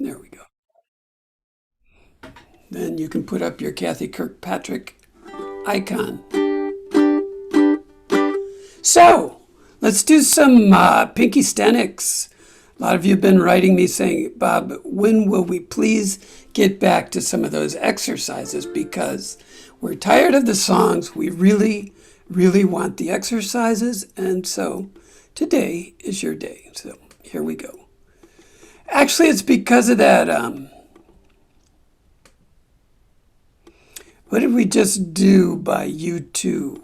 There we go. Then you can put up your Kathy Kirkpatrick icon. So, let's do some Pinky Stenics. A lot of you have been writing me saying, Bob, when will we please get back to some of those exercises? Because we're tired of the songs. We really, really want the exercises. And so today is your day. So here we go. Actually, it's because of that. What did we just do by U2?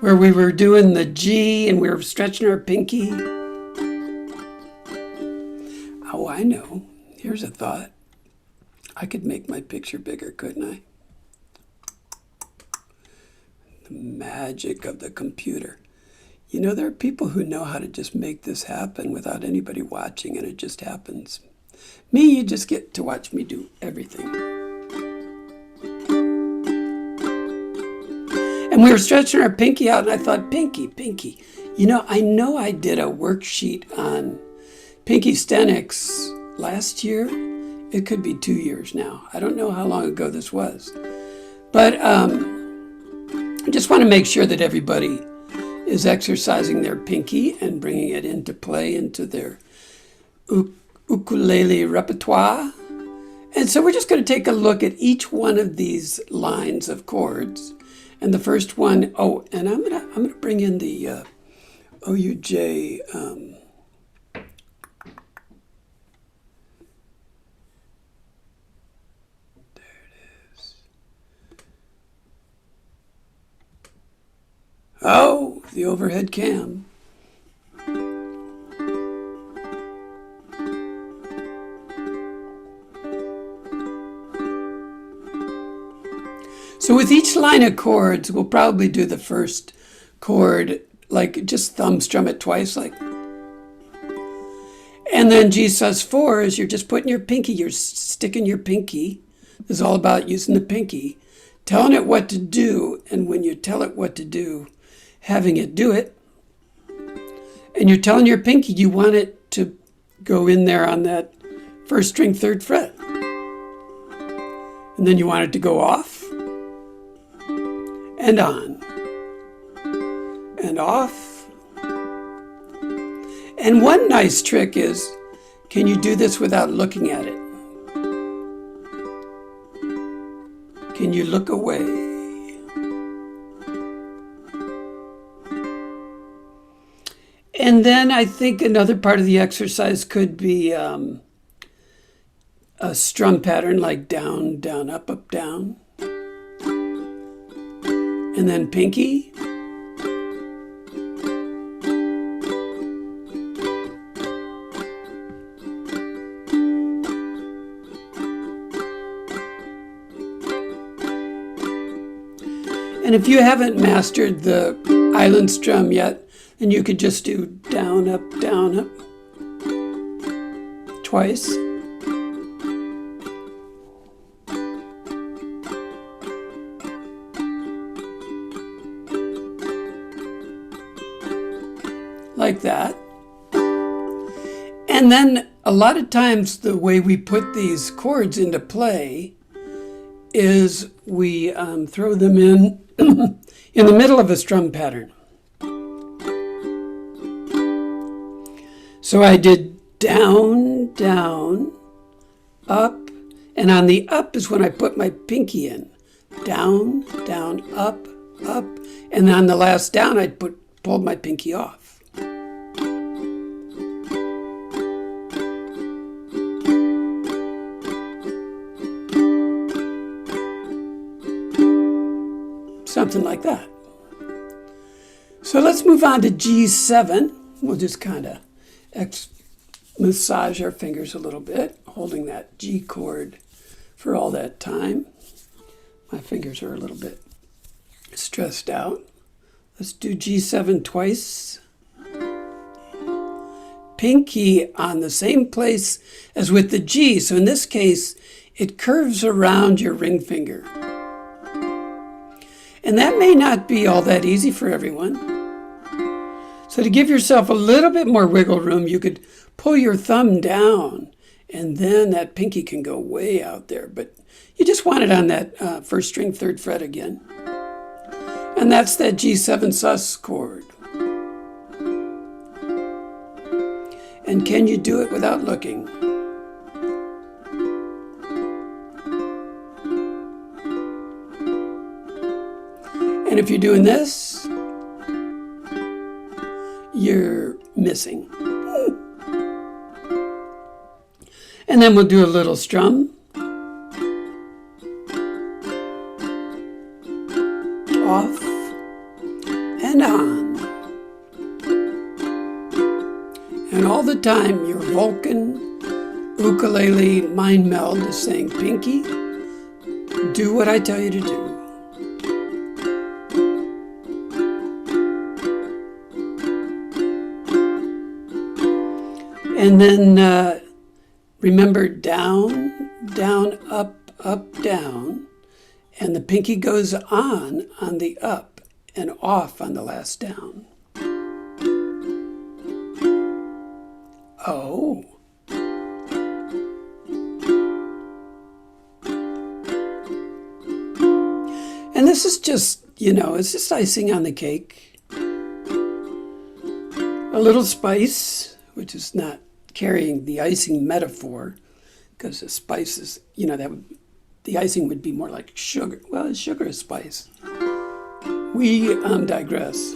Where we were doing the G and we were stretching our pinky. Oh, I know. Here's a thought. I could make my picture bigger, couldn't I? The magic of the computer. You know, there are people who know how to just make this happen without anybody watching, and it just happens. Me, you just get to watch me do everything. And we were stretching our pinky out, and I thought, pinky. You know I did a worksheet on Pinky Stenics last year. It could be 2 years now. I don't know how long ago this was. But I just want to make sure that everybody is exercising their pinky and bringing it into play into their ukulele repertoire. And so we're just going to take a look at each one of these lines of chords. And the first one, oh, and I'm gonna bring in the OUJ. There it is. Oh, the overhead cam. So with each line of chords, we'll probably do the first chord, like just thumb strum it twice, like. And then G sus4 is you're just putting your pinky, you're sticking your pinky. This is all about using the pinky, telling it what to do, and when you tell it what to do, having it do it. And you're telling your pinky you want it to go in there on that first string, third fret. And then you want it to go off. And on, and off. And one nice trick is, can you do this without looking at it? Can you look away? And then I think another part of the exercise could be a strum pattern like down, down, up, down. And then pinky. And if you haven't mastered the island strum yet, then you could just do down, up, twice. Like that. And then a lot of times the way we put these chords into play is we throw them in in the middle of a strum pattern. So I did down, down, up, and on the up is when I put my pinky in. Down, down, up, and on the last down I pulled my pinky off. Something like that. So let's move on to G7. We'll just kind of massage our fingers a little bit, holding that G chord for all that time. My fingers are a little bit stressed out. Let's do G7 twice. Pinky on the same place as with the G. So in this case, it curves around your ring finger. And that may not be all that easy for everyone. So to give yourself a little bit more wiggle room, you could pull your thumb down And then that pinky can go way out there, but you just want it on that first string, 3rd fret again. And that's that G7 sus chord. And can you do it without looking? And if you're doing this, you're missing. And then we'll do a little strum. Off and on. And all the time your Vulcan ukulele mind meld is saying, Pinky, do what I tell you to do. And then remember down, down, up, down. And the pinky goes on the up and off on the last down. Oh. And this is just, it's just icing on the cake. A little spice, which is not carrying the icing metaphor, because the spice is, the icing would be more like sugar. Well, sugar is spice. We digress.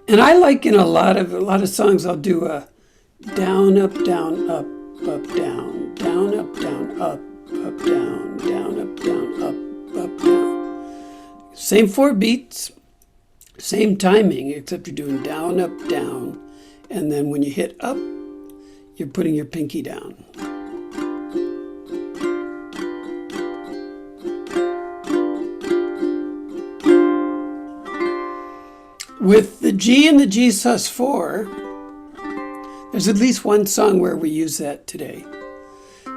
And I like in a lot of songs, I'll do a down, up, down, up, down, down, up, down, up, down, down, up, down, up, down. Same 4 beats, same timing, except you're doing down, up, down, and then when you hit up, you're putting your pinky down. With the G and the G sus4, there's at least one song where we use that today.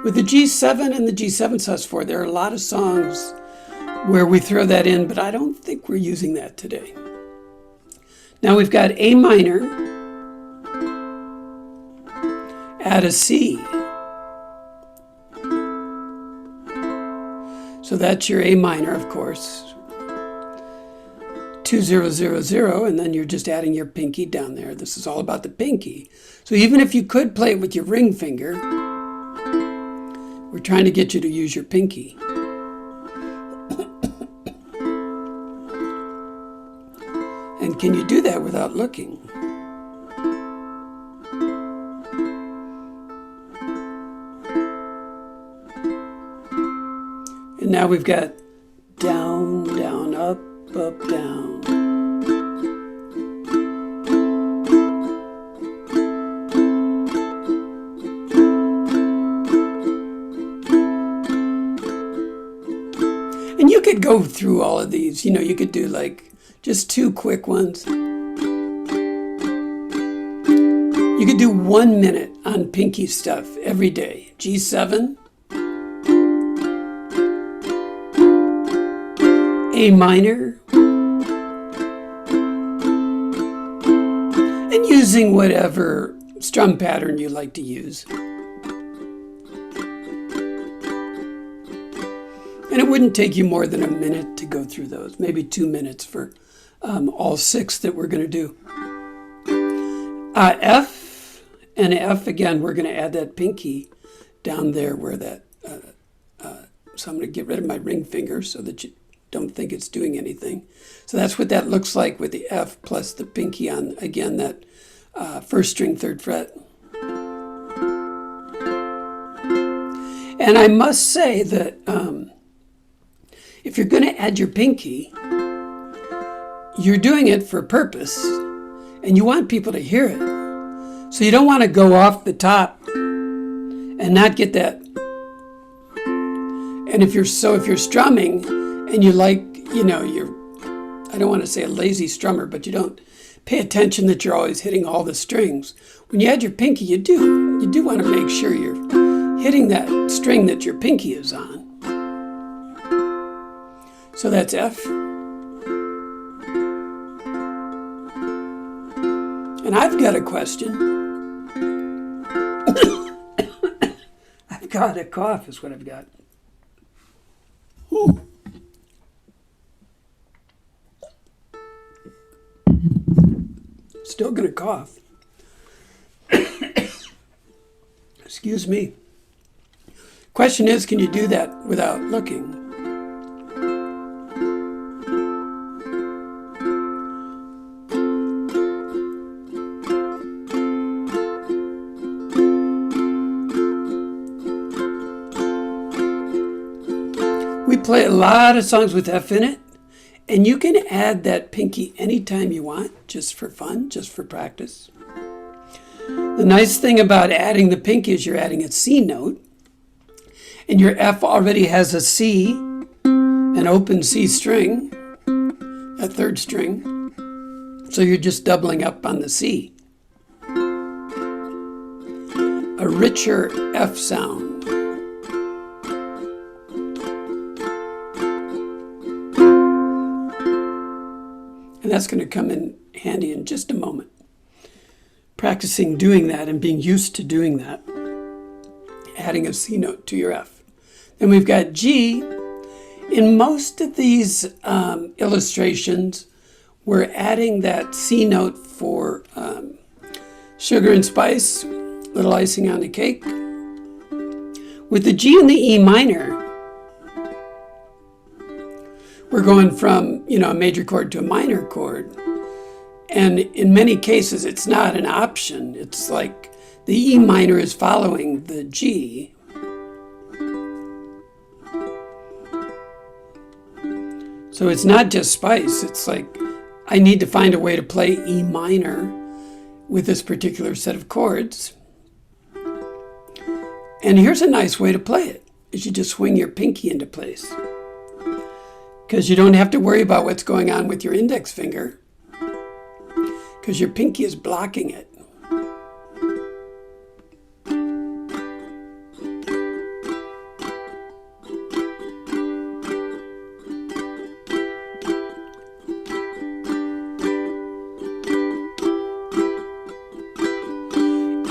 With the G7 and the G7 sus4, there are a lot of songs where we throw that in, but I don't think we're using that today. Now we've got A minor, add a C. So that's your A minor, of course. 2 0 0 0, and then you're just adding your pinky down there. This is all about the pinky. So even if you could play it with your ring finger, we're trying to get you to use your pinky. And can you do that without looking? And now we've got down, down, up, down. And you could go through all of these. You could do like just 2 quick ones. You could do 1 minute on pinky stuff every day. G7, A minor, and using whatever strum pattern you like to use. And it wouldn't take you more than a minute to go through those, maybe 2 minutes for all 6 that we're going to do. F and F, again, we're going to add that pinky down there where that, so I'm going to get rid of my ring finger so that you don't think it's doing anything. So that's what that looks like with the F plus the pinky on, again, that first string, 3rd fret. And I must say that if you're going to add your pinky, you're doing it for a purpose, and you want people to hear it. So you don't want to go off the top and not get that. And if you're strumming and you like, you're, I don't want to say a lazy strummer, but you don't pay attention that you're always hitting all the strings. When you add your pinky, you do want to make sure you're hitting that string that your pinky is on. So that's F, And I've got a question. I've got a cough is what I've got. Ooh. Still gonna cough. Excuse me. Question is, can you do that without looking? We play a lot of songs with F in it, and you can add that pinky anytime you want, just for fun, just for practice. The nice thing about adding the pinky is you're adding a C note, and your F already has a C, an open C string, a third string, so you're just doubling up on the C. A richer F sound. And that's going to come in handy in just a moment. Practicing doing that and being used to doing that. Adding a C note to your F. Then we've got G. In most of these illustrations, we're adding that C note for sugar and spice, little icing on the cake. With the G and the E minor, we're going from, a major chord to a minor chord. And in many cases, it's not an option. It's like the E minor is following the G. So it's not just spice. It's like I need to find a way to play E minor with this particular set of chords. And here's a nice way to play it, is you just swing your pinky into place. Because you don't have to worry about what's going on with your index finger, because your pinky is blocking it.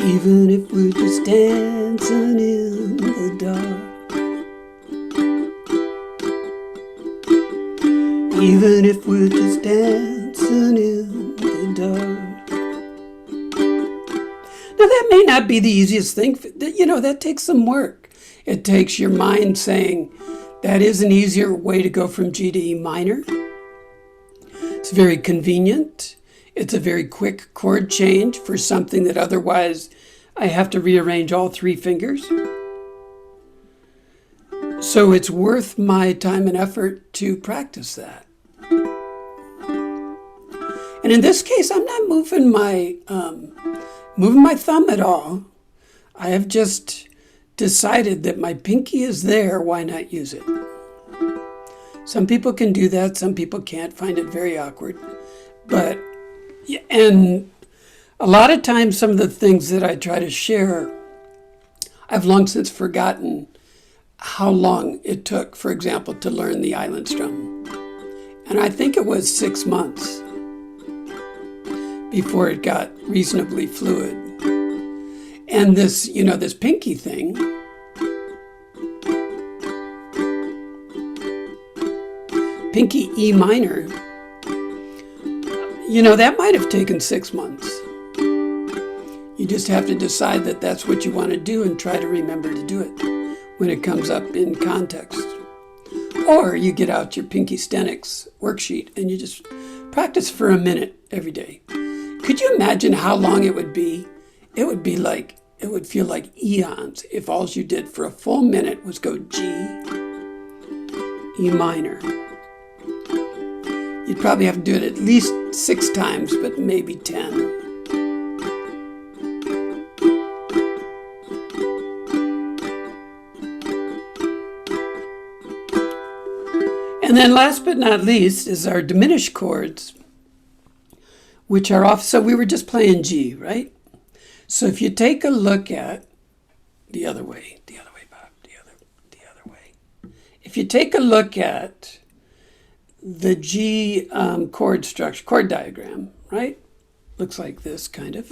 Even if we're just dancing in the dark, even if we're just dancing in the dark. Now that may not be the easiest thing. That takes some work. It takes your mind saying, that is an easier way to go from G to E minor. It's very convenient. It's a very quick chord change for something that otherwise I have to rearrange all three fingers. So it's worth my time and effort to practice that. And in this case, I'm not moving my thumb at all. I have just decided that my pinky is there, why not use it? Some people can do that, some people can't, find it very awkward. And a lot of times some of the things that I try to share, I've long since forgotten how long it took, for example, to learn the island strum. And I think it was 6 months before it got reasonably fluid. And this, this pinky thing, pinky E minor, that might have taken 6 months. You just have to decide that that's what you want to do and try to remember to do it when it comes up in context. Or you get out your Pinky Stenics worksheet and you just practice for a minute every day. Could you imagine how long it would be? It would feel like eons if all you did for a full minute was go G, E minor. You'd probably have to do it at least 6 times, but maybe 10. And then last but not least is our diminished chords, which are off. So we were just playing G, right? So if you take a look at the other way, Bob, the other way. If you take a look at the G chord structure, chord diagram, right? Looks like this, kind of.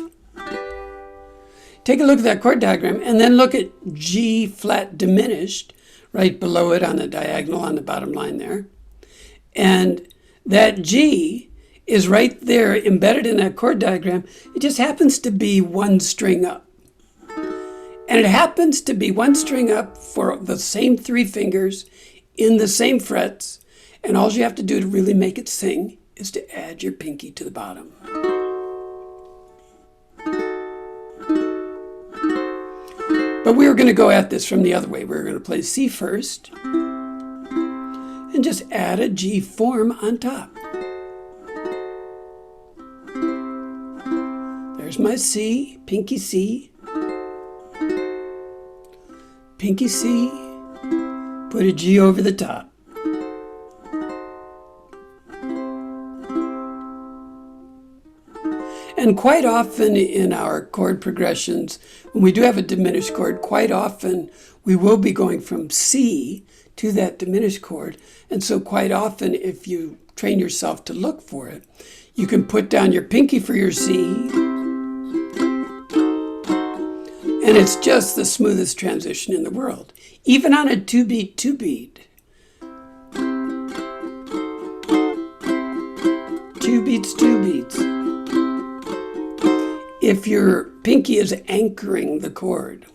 Take a look at that chord diagram, and then look at G flat diminished right below it on the diagonal on the bottom line there. And that G is right there embedded in that chord diagram. It just happens to be one string up. And it happens to be one string up for the same three fingers in the same frets. And all you have to do to really make it sing is to add your pinky to the bottom. But we were going to go at this from the other way. We were going to play C first and just add a G form on top. There's my C, pinky C, pinky C, put a G over the top. And quite often in our chord progressions, when we do have a diminished chord, quite often we will be going from C to that diminished chord. And so quite often, if you train yourself to look for it, you can put down your pinky for your C, and it's just the smoothest transition in the world. Even on a 2-beat, 2-beat. 2 beats, 2 beats. If your pinky is anchoring the chord.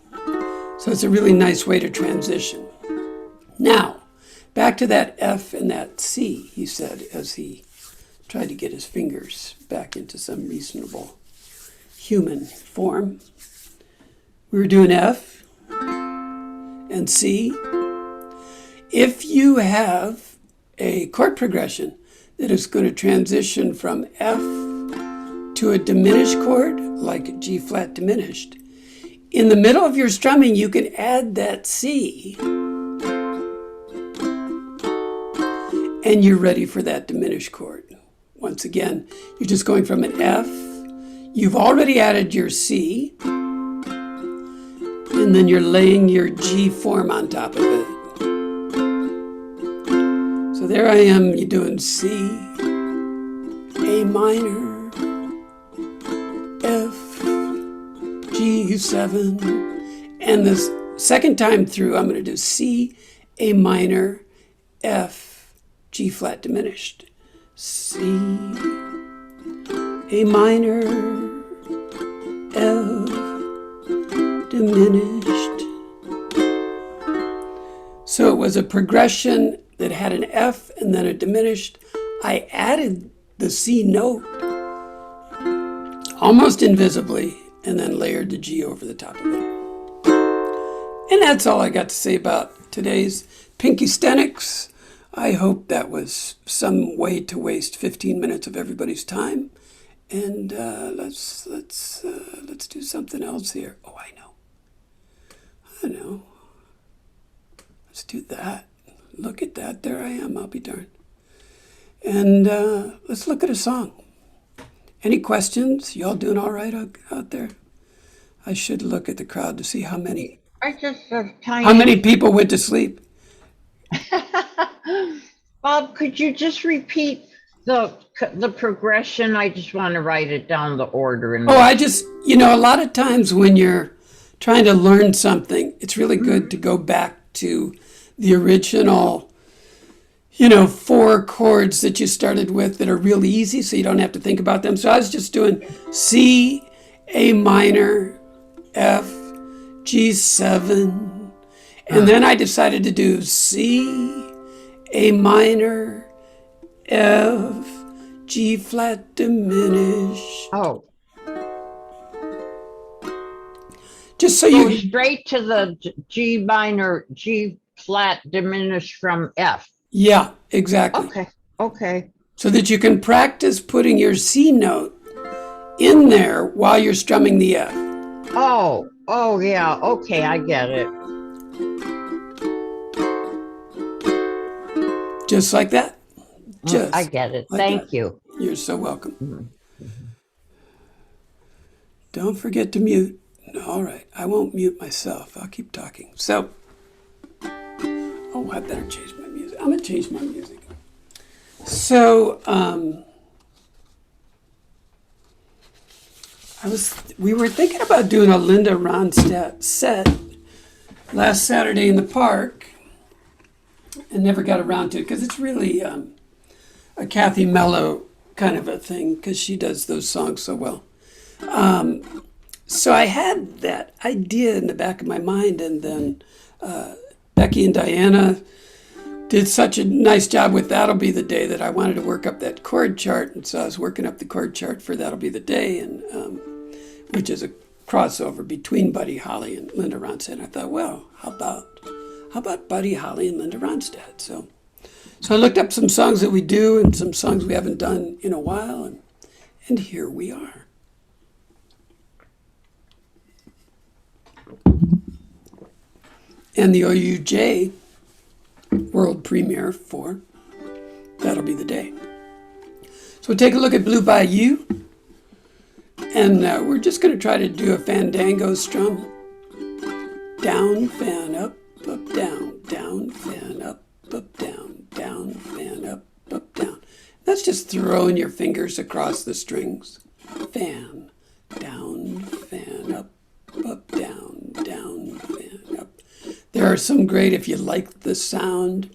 So it's a really nice way to transition. Now, back to that F and that C, he said, as he tried to get his fingers back into some reasonable human form. We were doing F and C. If you have a chord progression that is going to transition from F to a diminished chord, like G flat diminished, in the middle of your strumming, you can add that C, and you're ready for that diminished chord. Once again, you're just going from an F. You've already added your C, and then you're laying your G form on top of it. So there I am, you're doing C, A minor, F, G7, and the second time through I'm going to do C, A minor, F, G flat diminished, C, A minor, F, diminished. So it was a progression that had an F and then a diminished. I added the C note almost invisibly, and then layered the G over the top of it. And that's all I got to say about today's Pinky Stenics. I hope that was some way to waste 15 minutes of everybody's time. And let's do something else here. Oh, I know. Let's do that. Look at that. There I am. I'll be darned. And let's look at a song. Any questions? Y'all doing all right out there? I should look at the crowd to see how many people went to sleep. Bob, could you just repeat the progression? I just want to write it down, the order. And a lot of times when you're trying to learn something, it's really good to go back to the original 4 chords that you started with that are really easy, so you don't have to think about them. So I was just doing C, A minor, F, G7, and then I decided to do C, A minor, F, G flat diminished. Oh. Just so you straight to the G minor, G flat diminished from F. Yeah, exactly. Okay. So that you can practice putting your C note in there while you're strumming the F. Oh, yeah. Okay, I get it. Just like that. I get it. Like Thank that. you. You're so welcome. Mm-hmm. Don't forget to mute. All right, I won't mute myself. I'll keep talking. So, I better change my music. I'm going to change my music. So, We were thinking about doing a Linda Ronstadt set last Saturday in the park and never got around to it because it's really a Kathy Mello kind of a thing because she does those songs so well. So I had that idea in the back of my mind, and then Becky and Diana did such a nice job with That'll Be the Day that I wanted to work up that chord chart, and so I was working up the chord chart for That'll Be the Day, and which is a crossover between Buddy Holly and Linda Ronstadt. And I thought, well, how about Buddy Holly and Linda Ronstadt? So I looked up some songs that we do and some songs we haven't done in a while, and here we are. And the OUJ world premiere for That'll Be the Day. So take a look at Blue Bayou, and we're just going to try to do a fandango strum. Down, fan, up, down, fan, up, down, fan, up, down. That's just throwing your fingers across the strings. Fan, down, fan, up, down, fan, up. There are some great, if you like the sound,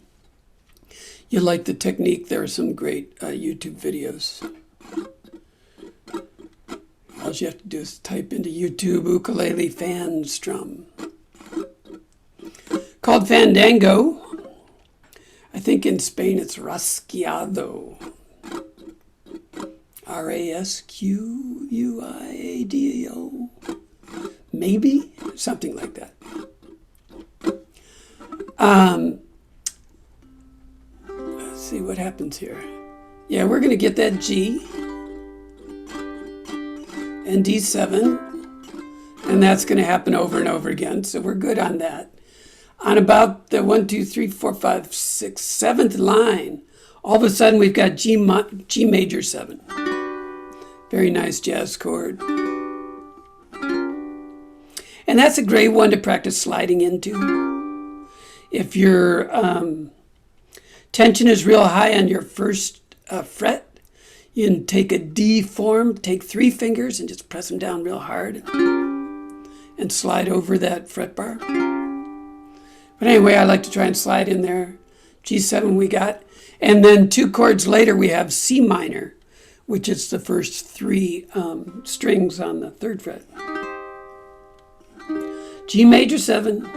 you like the technique, there are some great YouTube videos. All you have to do is type into YouTube ukulele fan strum. Called Fandango. I think in Spain it's Rasqueado. Rasquuiado. Maybe? Something like that. Let's see what happens here. Yeah, we're going to get that G and D7, and that's going to happen over and over again, so we're good on that. On about the 1, 2, 3, 4, 5, 6, 7th line, all of a sudden we've got G major 7. Very nice jazz chord. And that's a great one to practice sliding into. If your tension is real high on your first fret, you can take a D form, take 3 fingers and just press them down real hard and slide over that fret bar. But anyway, I like to try and slide in there. G7 we got. And then 2 chords later we have C minor, which is the first 3 strings on the 3rd fret. G major 7,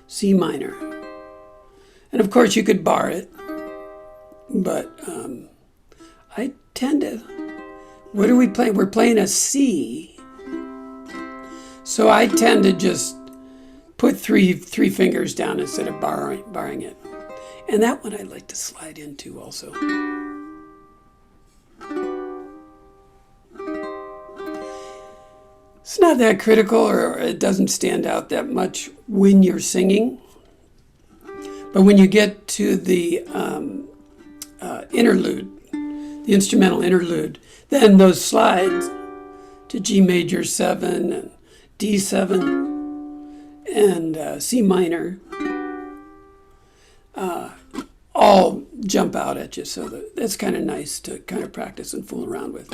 C minor. And of course you could bar it, but I tend to, what are we playing? We're playing a C. So I tend to just put three fingers down instead of barring it. And that one I like to slide into also. It's not that critical, or it doesn't stand out that much when you're singing. But when you get to the interlude, the instrumental interlude, then those slides to G major 7 and D7 and C minor all jump out at you. So that's kind of nice to kind of practice and fool around with.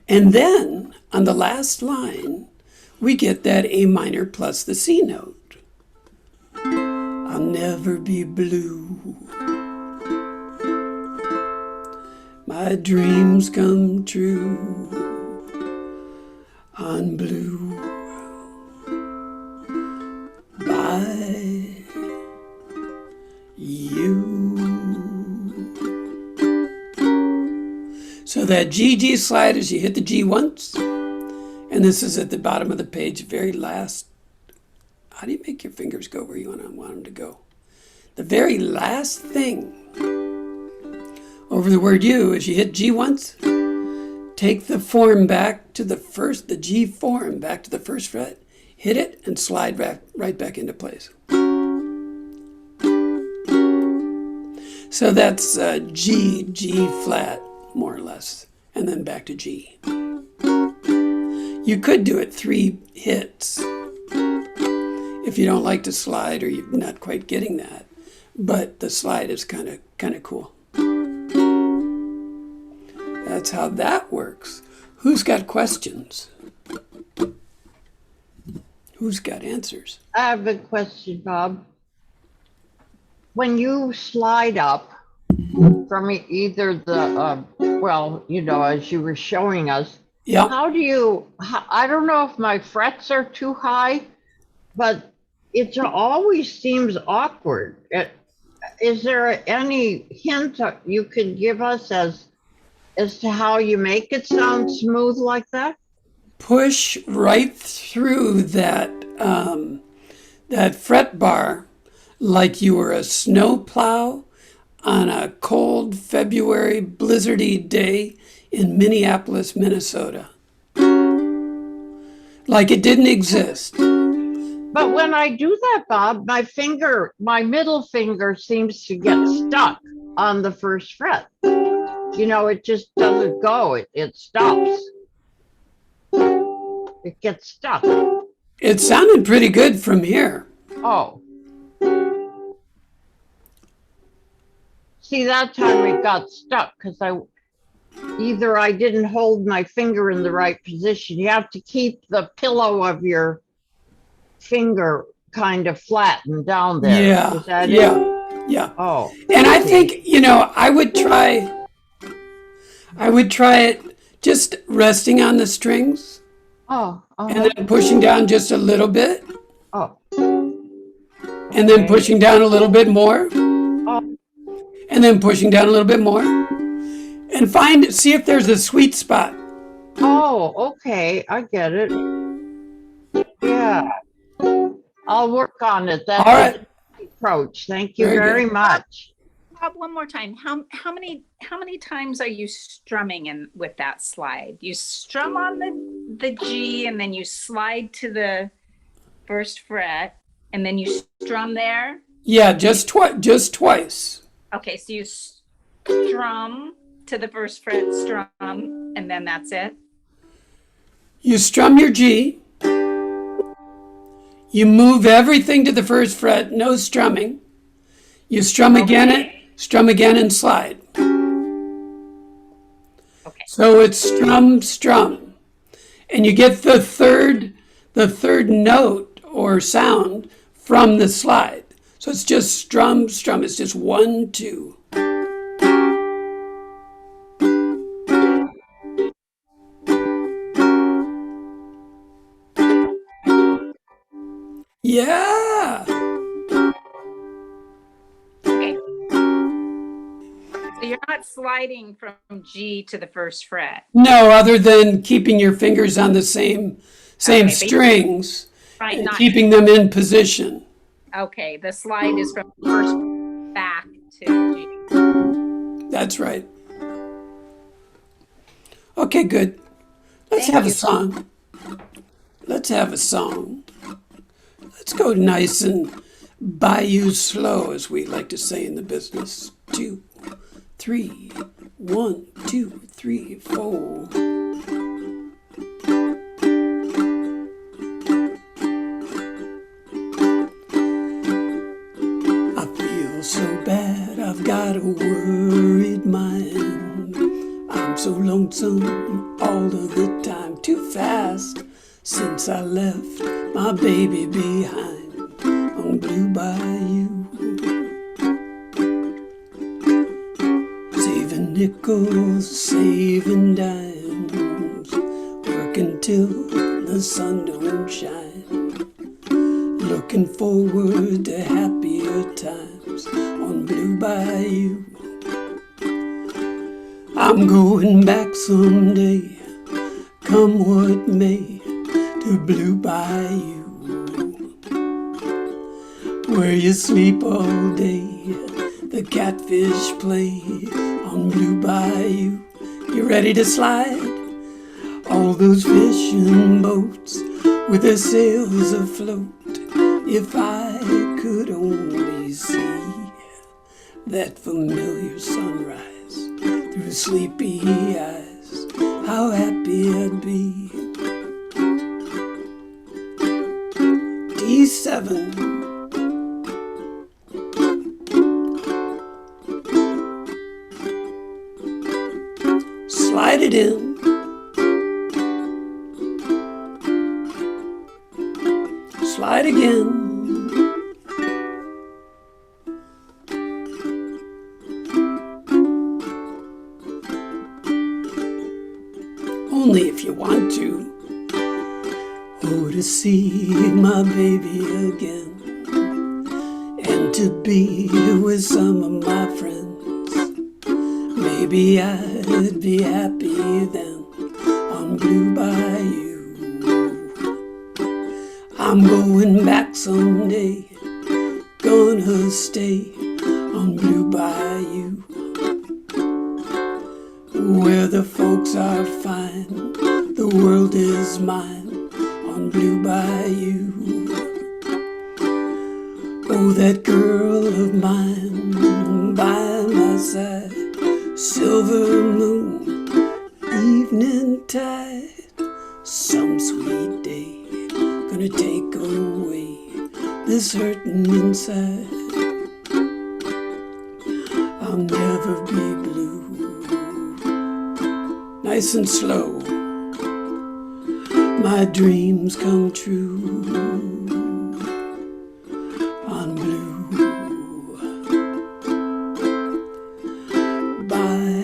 And then on the last line, we get that A minor plus the C note. I'll never be blue. My dreams come true on blue by you. So that G slide is you hit the G once, and this is at the bottom of the page, very last. How do you make your fingers go where you want them to go? The very last thing over the word you is you hit G once, take the form back to the G form back to the 1st fret, hit it, and slide right back into place. So that's G flat, more or less, and then back to G. You could do it 3 hits if you don't like to slide or you're not quite getting that, but the slide is kind of cool. That's how that works. Who's got questions? Who's got answers? I have a question, Bob. When you slide up from either the, well, you know, as you were showing us, Yeah. how do you, I don't know if my frets are too high, but it always seems awkward. Is there any hint you can give us as to how you make it sound smooth like that? Push right through that fret bar like you were a snowplow on a cold February blizzardy day in Minneapolis, Minnesota. Like it didn't exist. But when I do that, Bob, my middle finger seems to get stuck on the first fret. You know, it just doesn't go. It stops. It gets stuck. It sounded pretty good from here. Oh. See, that time it got stuck because I didn't hold my finger in the right position. You have to keep the pillow of your finger kind of flattened down there. Yeah. Is that Yeah. it? Yeah. Oh. And I think, you know, I would try it just resting on the strings Oh. and then pushing down just a little bit Oh. and then pushing down a little bit more Oh. and then pushing down a little bit more and see if there's a sweet spot. Oh, okay. I get it. Yeah. I'll work on it. That's All right. the approach. Thank you Very very good. much. Bob, one more time. How many times are you strumming in with that slide? You strum on the G and then you slide to the first fret and then you strum there. Yeah, just twice. Okay, so you strum to the first fret, strum, and then that's it. You strum your G. You move everything to the first fret, no strumming. You strum again and slide. Okay. So it's strum, strum. And you get the third note or sound from the slide. So it's just strum, strum. It's just 1, 2. Yeah. Okay. So you're not sliding from G to the first fret. No, other than keeping your fingers on the same Okay, strings right, and not keeping them in position. okay. The slide is from first back to G. That's right. Okay, good. Let's Thank have you. a song. Let's have a song. Let's go nice and bayou slow, as we like to say in the business. 2, 3, 1, 2, 3, 4. I feel so bad, I've got a worried mind. I'm so lonesome all of the time, too fast since I left my baby behind on Blue Bayou. Saving nickels, saving dimes, working till the sun don't shine, looking forward to happier times on Blue Bayou. I'm going back someday, come what may, to Blue Bayou, where you sleep all day, the catfish play on Blue Bayou. You ready to slide? All those fishing boats with their sails afloat. If I could only see that familiar sunrise through sleepy eyes, how happy I'd be. D7. Slide it in. slide again. Only if you want to. Oh, to see my baby again, and to be with some of my friends. Maybe I'd be happy then on Blue Bayou. I'm going back someday, gonna stay on Blue Bayou, where the folks are fine, the world is mine on Blue Bayou. Oh, that girl of mine by my side, silver moon, evening tide, some sweet day gonna take away this hurting inside. I'll never be blue. Nice and slow, my dreams come true on Blue Bayou.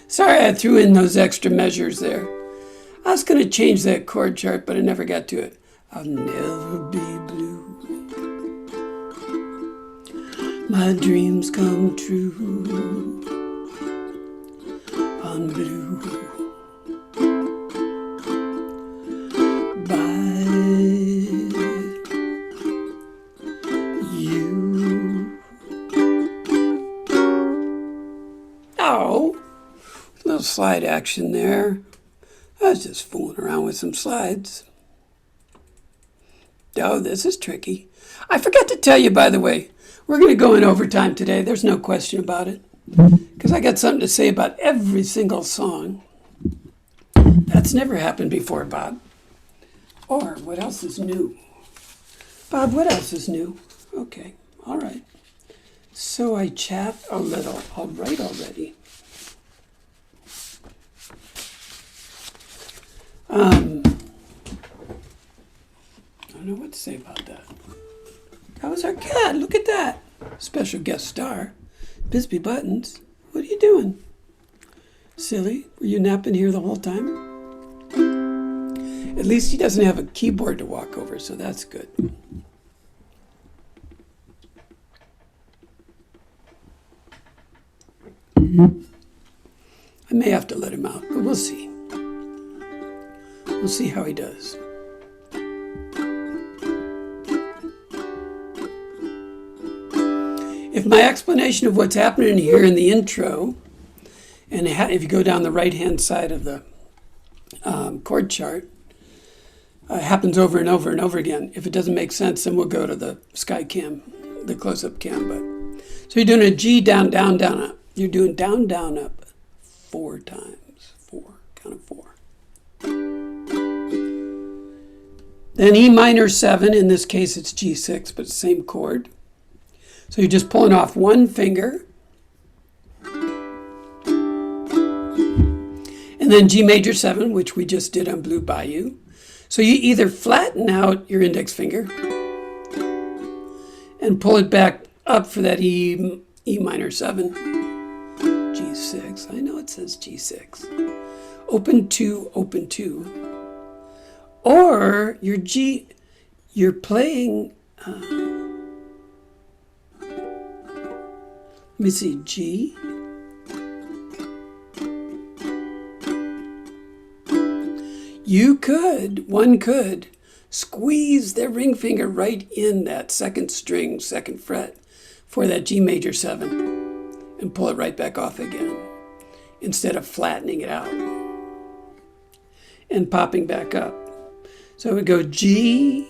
Sorry I threw in those extra measures there. I was going to change that chord chart, but I never got to it. I'll never be blue. My dreams come true on Blue Bayou. Oh, a little slide action there. I was just fooling around with some slides. Oh, this is tricky. I forgot to tell you, by the way, we're going to go in overtime today. There's no question about it. Because I got something to say about every single song. That's never happened before, Bob. Or, what else is new? Bob, what else is new? Okay, all right. So I chat a little. All right already. I don't know what to say about that. That was our cat. Look at that. Special guest star. Bisbee Buttons. What are you doing? Silly. Were you napping here the whole time? At least he doesn't have a keyboard to walk over, so that's good. I may have to let him out, but we'll see. We'll see how he does. If my explanation of what's happening here in the intro, and if you go down the right-hand side of the chord chart, happens over and over and over again. If it doesn't make sense, then we'll go to the sky cam, the close-up cam. But so you're doing a G, down, down, down, up. You're doing down, down, up 4 times. 4, count of 4. Then E minor 7, in this case it's G6, but same chord. So you're just pulling off one finger. And then G major 7, which we just did on Blue Bayou. So you either flatten out your index finger and pull it back up for that E minor 7. G6, I know it says G6. Open 2, open 2. Or your G, you're playing, let me see, G. One could squeeze their ring finger right in that second string, second fret for that G major 7 and pull it right back off again instead of flattening it out and popping back up. So we go G,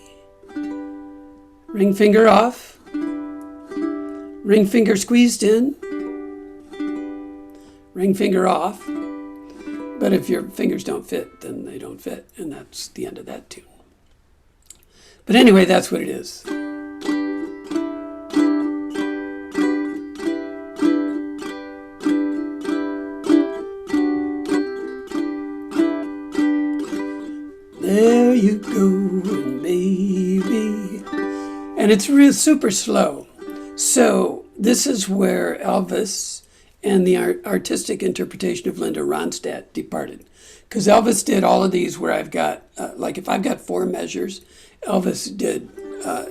ring finger off, ring finger squeezed in, ring finger off. But if your fingers don't fit, then they don't fit. And that's the end of that tune. But anyway, that's what it is. And it's real super slow. So this is where Elvis and the artistic interpretation of Linda Ronstadt departed. Because Elvis did all of these where I've got, like if I've got 4 measures, Elvis did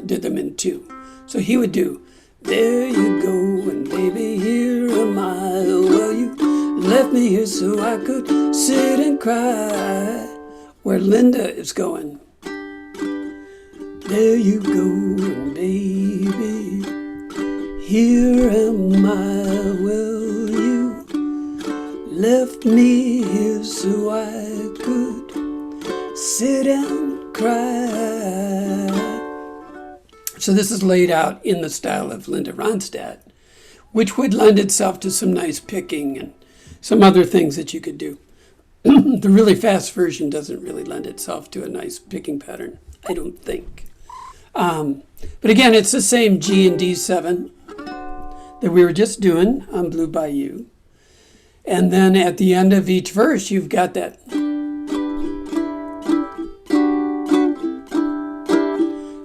them in 2. So he would do, there you go, and baby, here am I. Well, you left me here so I could sit and cry. Where Linda is going, there you go, and baby, here am I. Well, you left me here so I could sit and cry. So this is laid out in the style of Linda Ronstadt, which would lend itself to some nice picking and some other things that you could do. The really fast version doesn't really lend itself to a nice picking pattern, I don't think. But again, it's the same G and D7 that we were just doing on Blue Bayou. And then at the end of each verse, you've got that.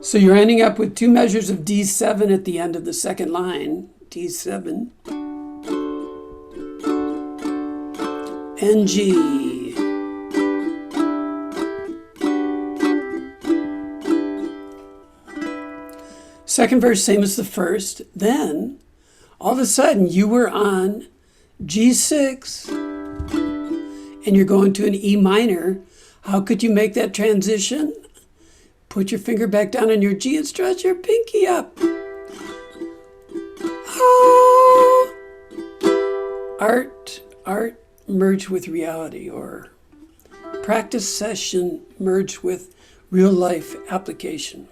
So you're ending up with 2 measures of D7 at the end of the second line, D7, and G. Second verse, same as the first. Then, all of a sudden, you were on G6, and you're going to an E minor. How could you make that transition? Put your finger back down on your G and stretch your pinky up. Oh. Art merged with reality, or practice session merged with real life application.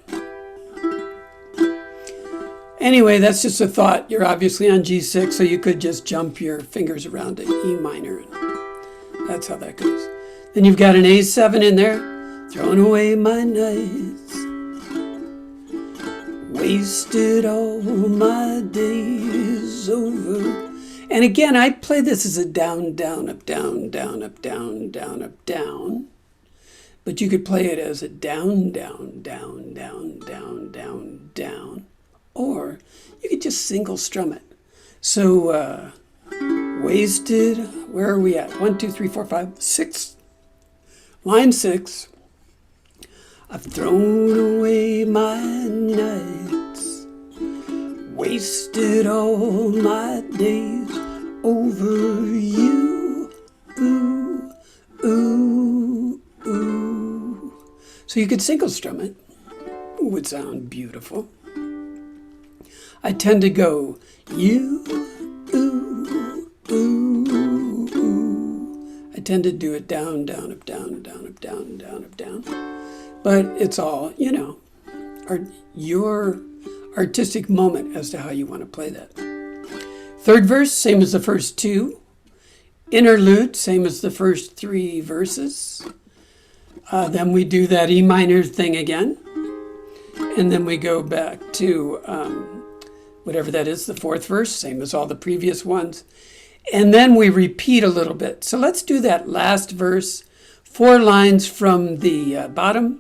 Anyway, that's just a thought. You're obviously on G6, so you could just jump your fingers around to E minor. And that's how that goes. Then you've got an A7 in there. Thrown away my nights, wasted all my days over. And again, I play this as a down, down, up, down, down, up, down, down, up, down. But you could play it as a down, down, down, down, down, down, down. Or you could just single strum it. So wasted, where are we at? 1, 2, 3, 4, 5, 6. Line 6. I've thrown away my nights, wasted all my days over you. Ooh, ooh, ooh. So you could single strum it. It would sound beautiful. I tend to go, you, ooh, ooh, ooh. I tend to do it down, down, up, down, down, up, down, down, up, down. But it's all, your artistic moment as to how you want to play that. Third verse, same as the first 2. Interlude, same as the first 3 verses. Then we do that E minor thing again. And then we go back to whatever that is, the 4th verse, same as all the previous ones. And then we repeat a little bit. So let's do that last verse, 4 lines from the bottom,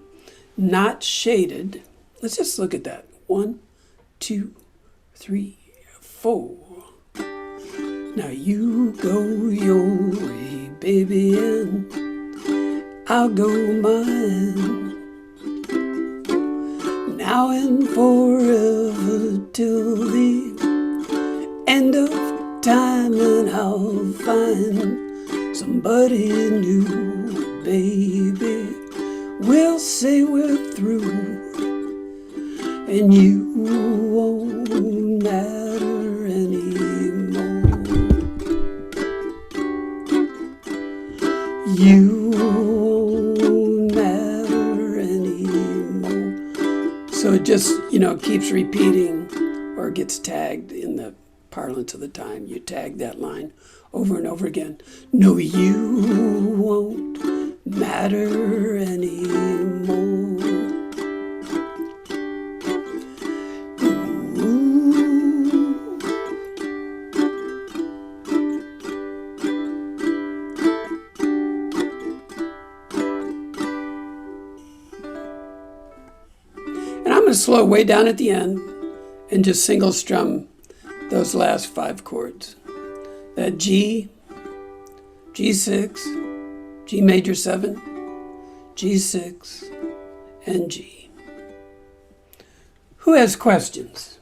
not shaded. Let's just look at that. 1, 2, 3, 4. Now you go your way, baby, and I'll go mine. Now and forever till the end of time, and I'll find somebody new, baby. We'll say we're through, and you won't matter anymore. You won't matter anymore. So it just, keeps repeating, or gets tagged in the parlance of the time. You tag that line over and over again. No, you won't matter anymore. I'm going to slow way down at the end and just single strum those last 5 chords. That G, G6, G major 7, G6, and G. Who has questions?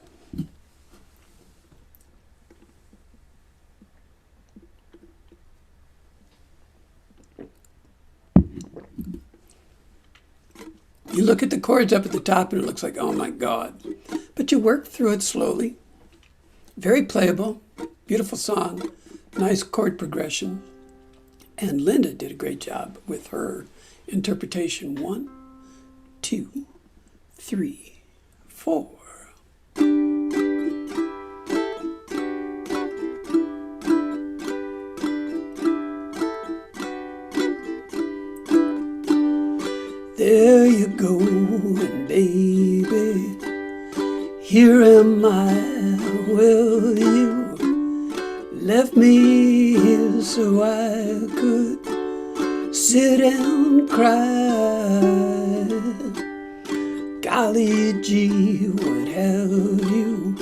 You look at the chords up at the top and it looks like, oh my God. But you work through it slowly. Very playable, beautiful song, nice chord progression. And Linda did a great job with her interpretation. 1, 2, 3, 4. There you go, and baby, here am I. Well, you left me here so I could sit and cry. Golly gee, what have you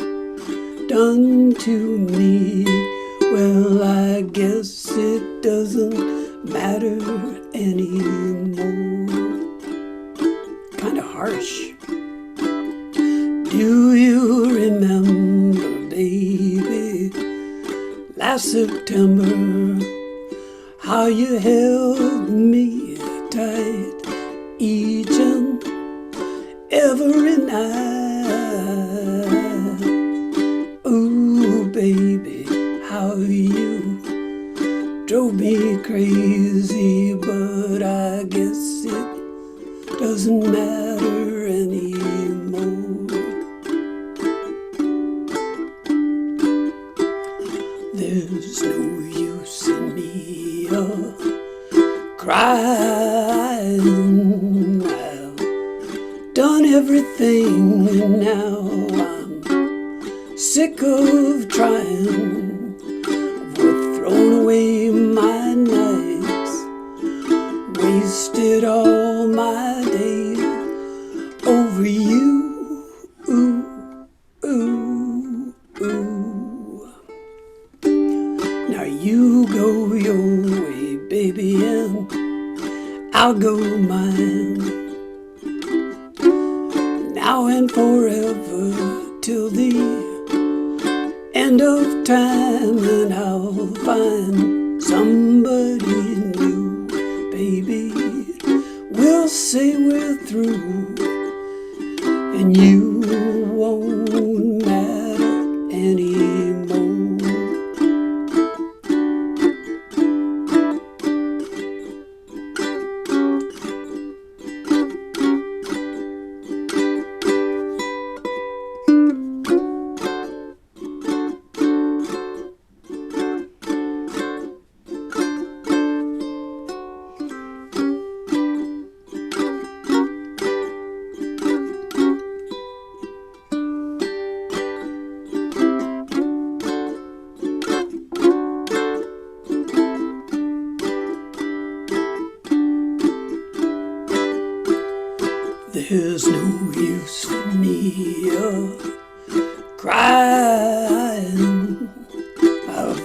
done to me? Well, I guess it doesn't matter anymore. Kind of harsh. Do you remember, baby, last September, how you held me tight each and every night? Ooh, baby, how you drove me crazy, but I guess it doesn't matter anymore. There's no use in me crying. I've done everything and now I'm sick of trying. I've thrown away my nights, wasted all my days over you. Ooh, ooh, ooh. Now you go your way, baby, and I'll go mine. Now and forever till the end of time, and I'll find somebody new, baby. We'll say we're through, and you won't matter anymore. There's no use for me crying. I've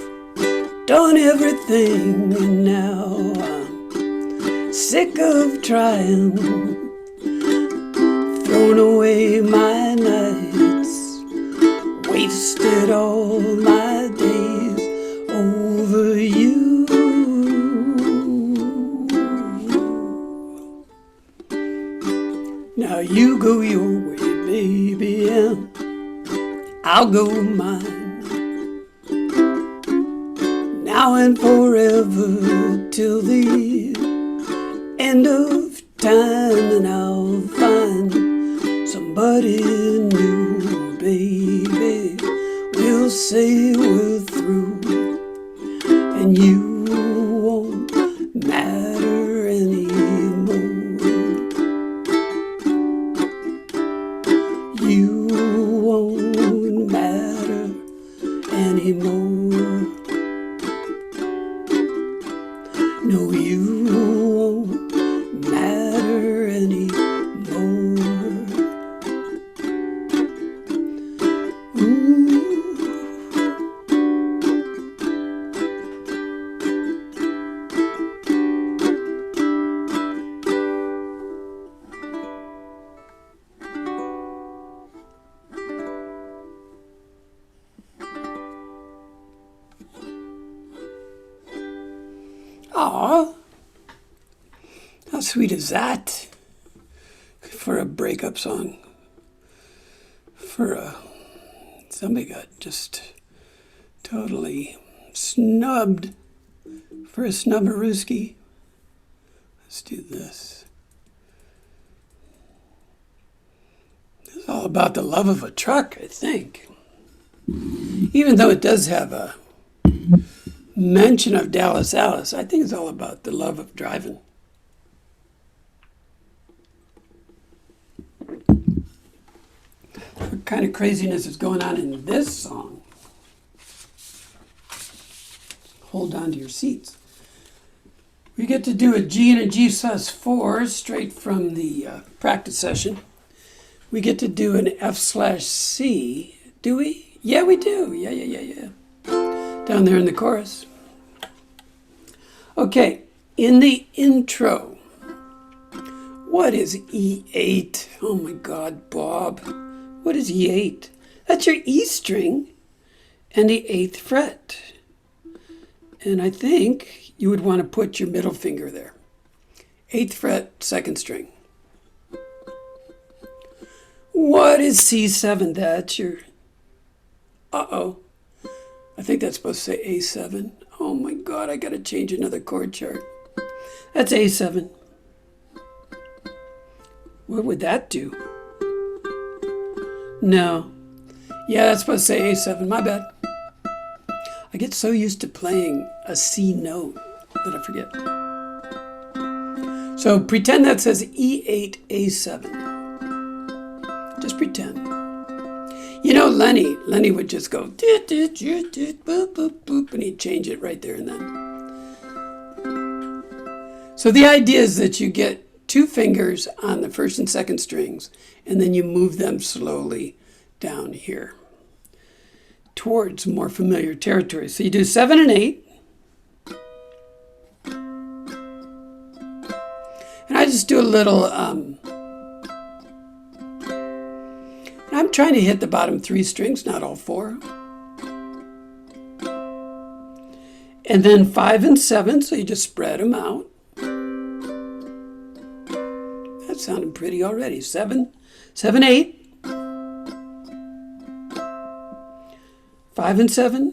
done everything and now I'm sick of trying. Thrown away my nights, wasted all my days over you. Now you go your way, baby, and I'll go mine. Now and forever till the end of time, and I'll find somebody new, baby. We'll say we're through, and you won't matter anymore. You won't matter anymore. No, you won't matter anymore. Aw, how sweet is that for a breakup song? Somebody got just totally snubbed for a snubberooski. Let's do this. This is all about the love of a truck, I think. Even though it does have a mention of Dallas Alice, I think it's all about the love of driving. What kind of craziness is going on in this song? Hold on to your seats. We get to do a G and a G sus4 straight from the practice session. We get to do an F/C. Do we? Yeah, we do. Yeah. Down there in the chorus. Okay, in the intro, what is E8? Oh my God, Bob. What is E8? That's your E string and the 8th fret. And I think you would want to put your middle finger there. 8th fret, 2nd string. What is C7? That's your... Uh-oh. I think that's supposed to say A7. Oh my God, I got to change another chord chart. That's A7. What would that do? No. Yeah, that's supposed to say A7. My bad. I get so used to playing a C note that I forget. So pretend that says E8, A7. Just pretend. You know, Lenny would just go, boop, boop, boop, and he'd change it right there and then. So the idea is that you get 2 fingers on the 1st and 2nd strings, and then you move them slowly down here towards more familiar territory. So you do 7 and 8. And I just do a little, I'm trying to hit the bottom 3 strings, not all 4. And then 5 and 7, so you just spread them out. That sounded pretty already. 7, 8. 5 and 7.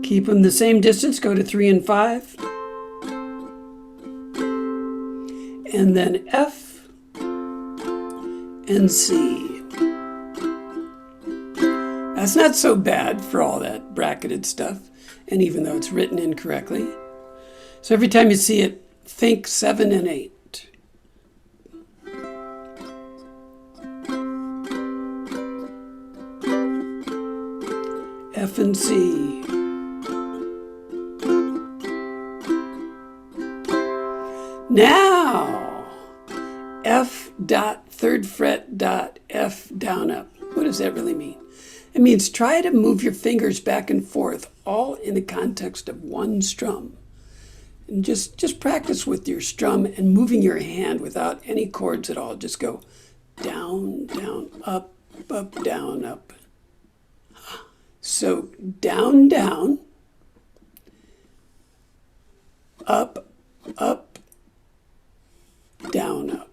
Keep them the same distance, go to 3 and 5. And then F and C. That's not so bad for all that bracketed stuff, and even though it's written incorrectly. So every time you see it, think 7 and 8. F and C. Now, F dot 3rd fret dot F down up. What does that really mean? It means try to move your fingers back and forth, all in the context of one strum. And just practice with your strum and moving your hand without any chords at all. Just go down, down, up, down, up. So down, down, up, down, up,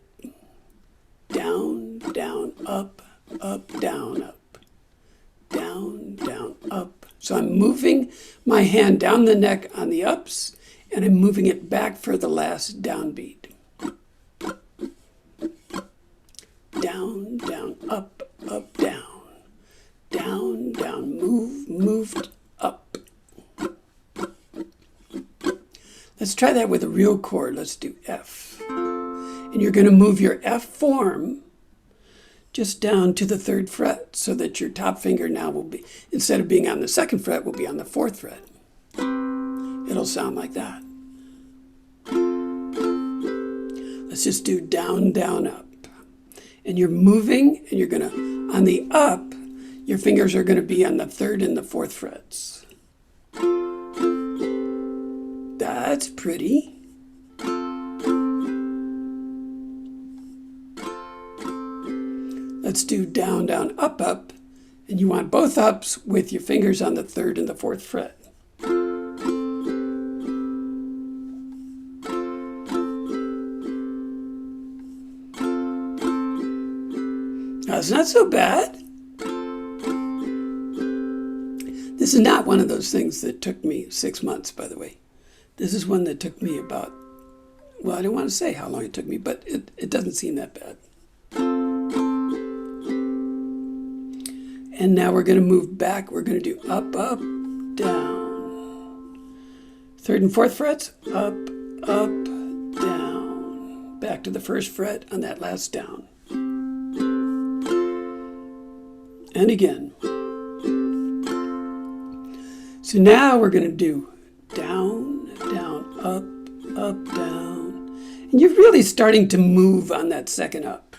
down, down, up, down, up, down, down, up. So I'm moving my hand down the neck on the ups, and I'm moving it back for the last downbeat. Down, down, up, down. Down, down, moved, up. Let's try that with a real chord. Let's do F. And you're going to move your F form just down to the 3rd fret so that your top finger now will be, instead of being on the 2nd fret, will be on the 4th fret. It'll sound like that. Let's just do down, down, up. And you're moving, and you're going to, on the up, your fingers are going to be on the 3rd and the 4th frets. That's pretty. Let's do down, down, up, and you want both ups with your fingers on the 3rd and the 4th fret. That's not so bad. This is not one of those things that took me 6 months, by the way. This is one that took me about, well, I don't want to say how long it took me, but it doesn't seem that bad. And now we're going to move back. We're going to do up, up, down. 3rd and 4th frets, up, up, down. Back to the 1st fret on that last down. And again. So now we're going to do down, down, up, up, down. And you're really starting to move on that second up.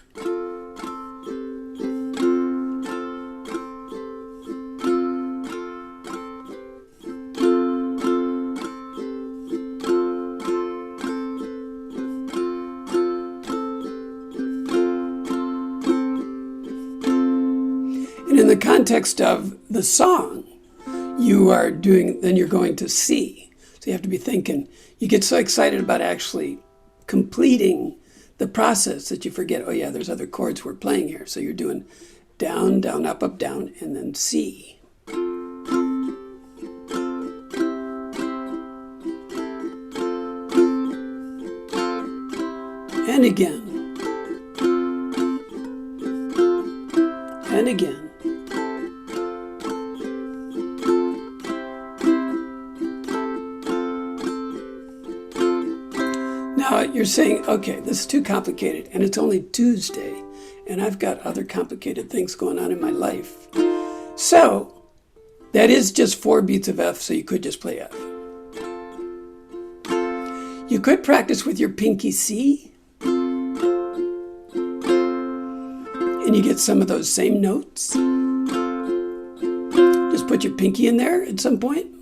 And in the context of the song, you're going to C. So you have to be thinking, you get so excited about actually completing the process that you forget, oh yeah, there's other chords we're playing here. So you're doing down, down, up, up, down, and then C. And again. And again. Now you're saying, okay, this is too complicated, and it's only Tuesday, and I've got other complicated things going on in my life. So that is just 4 beats of F, so you could just play F. You could practice with your pinky C, and you get some of those same notes. Just put your pinky in there at some point.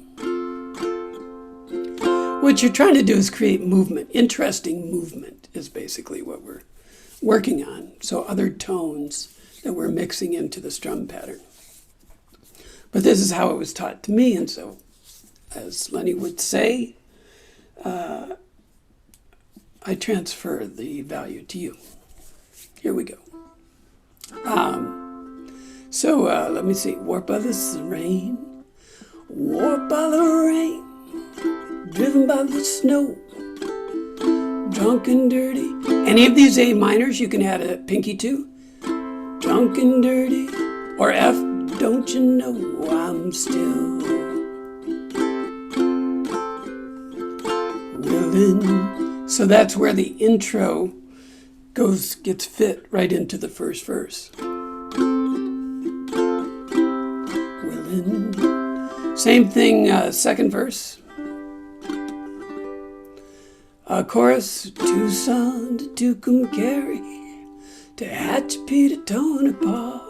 What you're trying to do is create movement. Interesting movement is basically what we're working on. So other tones that we're mixing into the strum pattern. But this is how it was taught to me. And so, as Lenny would say, I transfer the value to you. Here we go. Let me see. Warp by the rain. Warp by the rain. Driven by the snow, drunk and dirty. Any of these A minors you can add a pinky to. Drunk and dirty. Or F, don't you know I'm still willing. So that's where the intro gets fit right into the first verse. Willing. Same thing, second verse. Chorus, Tucson to Tucumcari, to Hatchapee to Tonopah,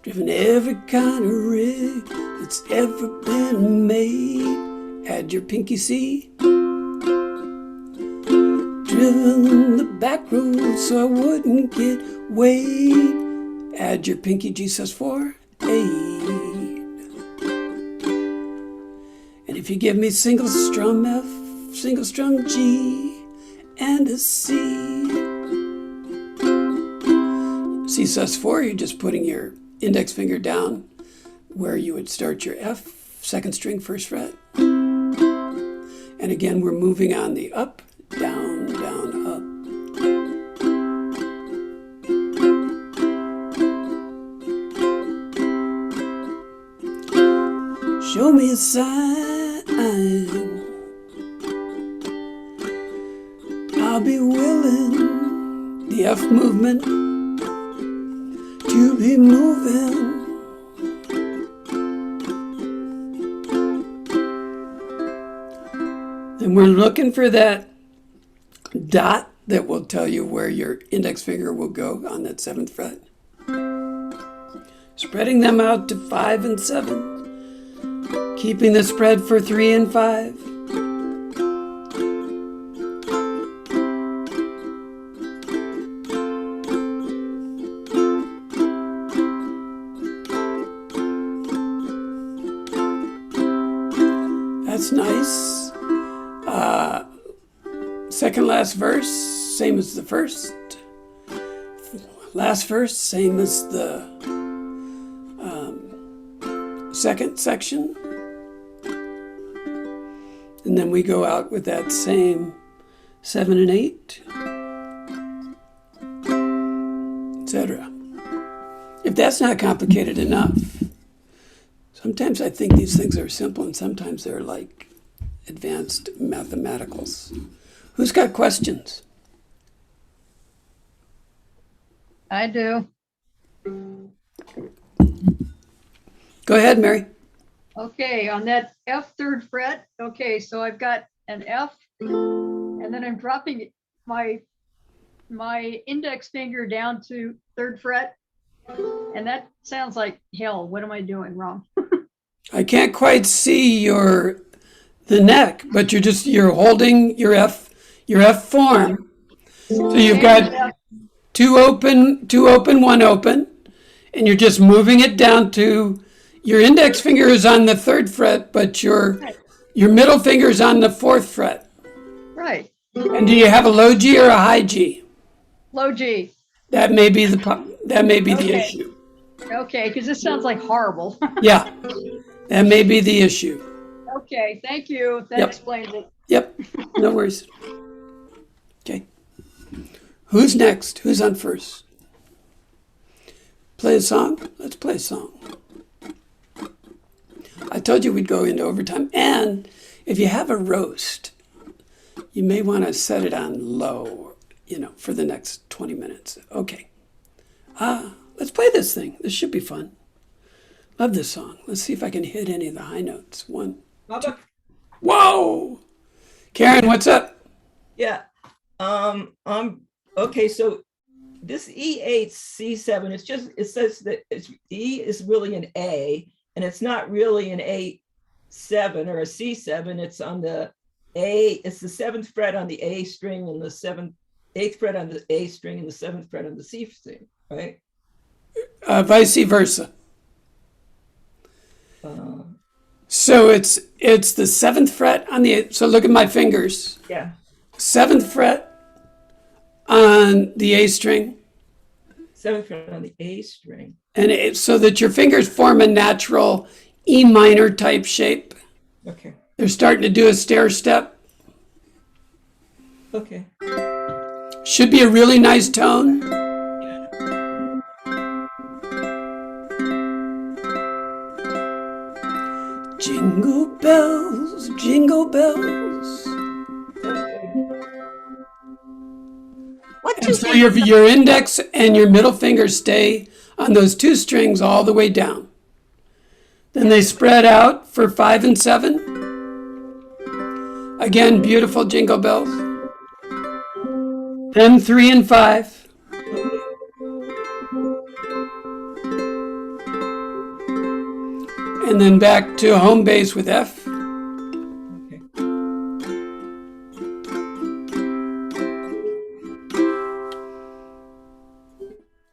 driven every kind of rig that's ever been made. Add your pinky C. Driven the back road so I wouldn't get weighed. Add your pinky G sus4, 8. And if you give me single strum F, single strum G, and a C. C sus4, you're just putting your index finger down where you would start your F, 2nd string, 1st fret. And again, we're moving on the up, down, down, up. Show me a sign. I'll be willing, the F movement, to be moving. Then we're looking for that dot that will tell you where your index finger will go on that 7th fret. Spreading them out to 5 and 7, keeping the spread for 3 and 5. That's nice. Second last verse, same as the first. last verse, same as the second section. And then we go out with that same 7 and 8, etc. If that's not complicated enough, sometimes I think these things are simple and sometimes they're like advanced mathematicals. Who's got questions? I do. Go ahead, Mary. Okay, on that F third fret. Okay, so I've got an F, and then I'm dropping my index finger down to third fret, and that sounds like hell. What am I doing wrong? I can't quite see the neck, but you're holding your F form. So you've got two open, one open, and you're just moving it down to your index finger is on the third fret, but your middle finger is on the fourth fret. Right. And do you have a low G or a high G? Low G. That may be the issue. Okay, because this sounds like horrible. Yeah, that may be the issue. Okay, thank you. That explains it. Yep, no worries. Okay. Who's next? Who's on first? Play a song? Let's play a song. I told you we'd go into overtime. And if you have a roast, you may want to set it on low, for the next 20 minutes. Okay. Let's play this thing. This should be fun. Love this song. Let's see if I can hit any of the high notes. 1, 2. Whoa! Karen, what's up? Yeah. Okay, so this E8 C7, it says that E is really an A, and it's not really an A7 or a C7. It's on the A, it's the 7th fret on the A string and the 8th fret on the A string and the 7th fret on the C string, right? Vice versa. So it's the 7th fret on the, so look at my fingers. Yeah. 7th fret on the A string. 7th fret on the A string. And so that your fingers form a natural E minor type shape. Okay. They're starting to do a stair step. Okay. Should be a really nice tone. Jingle bells, jingle bells. And so your index and your middle finger stay on those 2 strings all the way down. Then they spread out for 5 and 7. Again, beautiful jingle bells. Then 3 and 5. And then back to home base with F. Okay.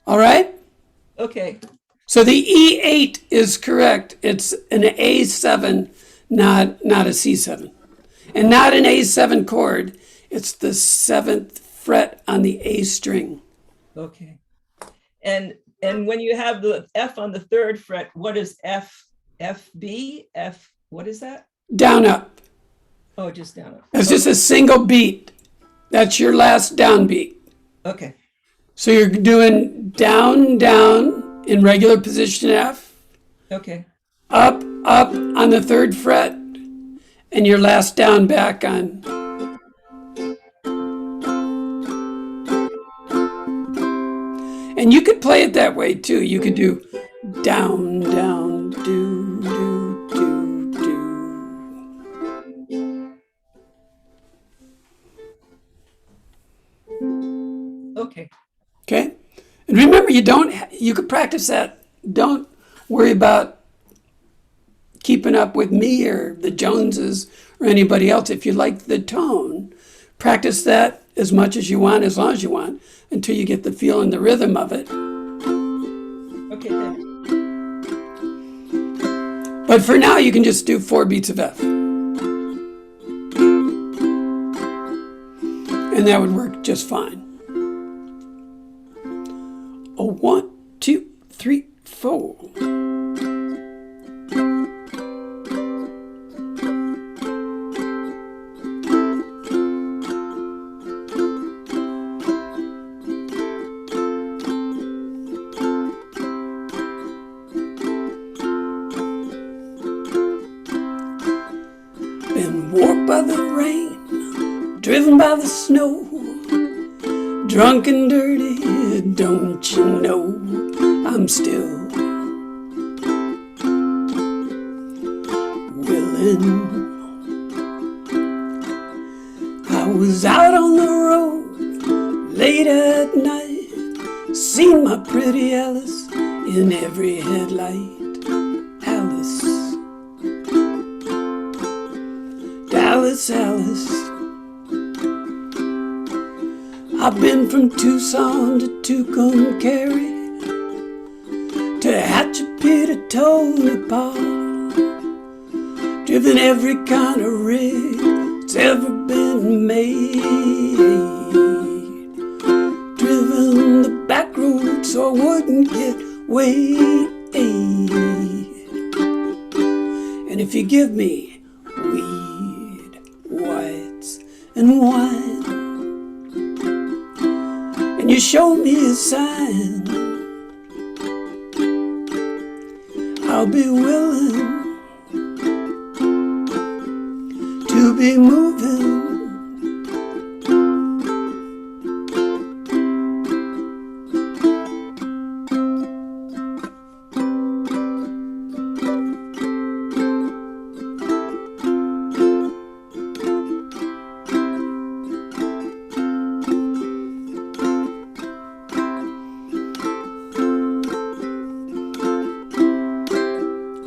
All right? Okay. So the E8 is correct. It's an A7, not a C7. And not an A7 chord. It's the 7th fret on the A string. Okay. And when you have the F on the 3rd fret, what is F? FB? F, what is that? Down up. Oh, just down up. It's just a single beat. That's your last down beat. Okay. So you're doing down, down in regular position F. Okay. Up, up on the 3rd fret. And your last down back on. And you could play it that way too. You could do down, down, do, do, do, do. Okay. Okay? And remember, you could practice that. Don't worry about keeping up with me or the Joneses or anybody else. If you like the tone, practice that as much as you want, as long as you want, until you get the feel and the rhythm of it. Okay, thanks. But for now, you can just do 4 beats of F. And that would work just fine. A 1, 2, 3, 4. Been warped by the rain, driven by the snow, drunk and dirty, don't you know? I'm still willing. I was out on the road late at night, seen my pretty Alice in every headlight. Alice, Dallas, Alice. I've been from Tucson to Tucumcari, to Hatchapee to Tonopah, driven every kind of rig that's ever been made, driven the back road so I wouldn't get weighed. And if you give me weed, whites, and wine, and you show me a sign, I'll be willing to be moving.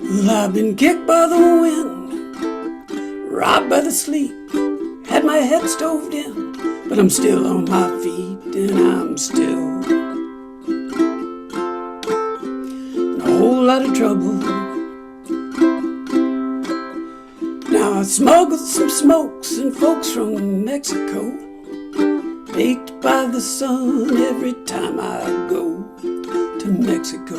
Well, I've been kicked by the wind, robbed by the sleet, had my head stoved in, but I'm still on my feet, and I'm still in a whole lot of trouble. Now I smuggled some smokes and folks from Mexico, baked by the sun every time I go to Mexico.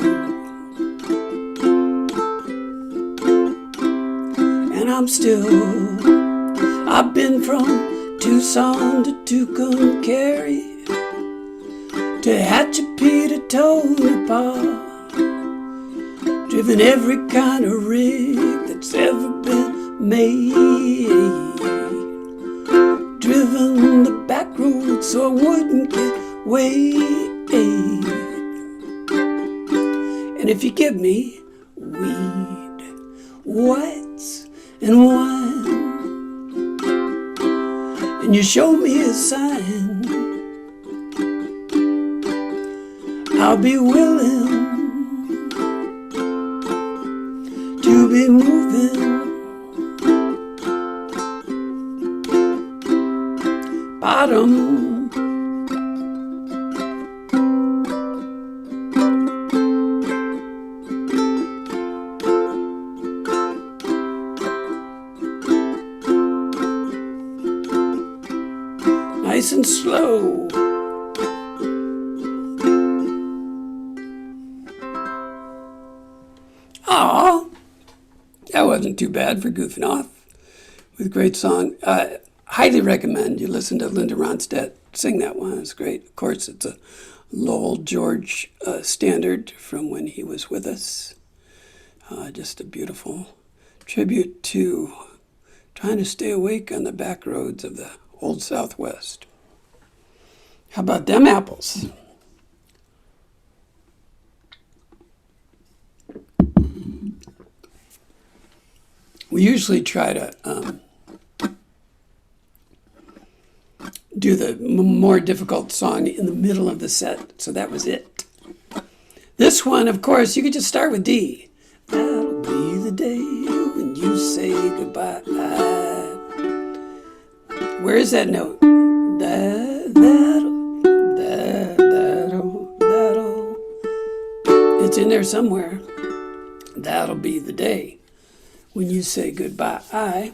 And I'm still, I've been from Tucson to Tucumcari, to Hatchapee to Tonopah, driven every kind of rig that's ever been made, driven the back road so I wouldn't get weighed. And if you give me weed, whites, and wine, and you show me a sign, I'll be willing to be moving. Bottom. Nice and slow. Aw, that wasn't too bad for goofing off with a great song. Highly recommend you listen to Linda Ronstadt sing that one. It's great. Of course, it's a Lowell George standard from when he was with us. Just a beautiful tribute to trying to stay awake on the back roads of the Old Southwest. How about them apples? We usually try to do the more difficult song in the middle of the set, so that was it. This one, of course, you could just start with D. That'll be the day when you say goodbye. Where is that note? That'll. It's in there somewhere. That'll be the day when you say goodbye.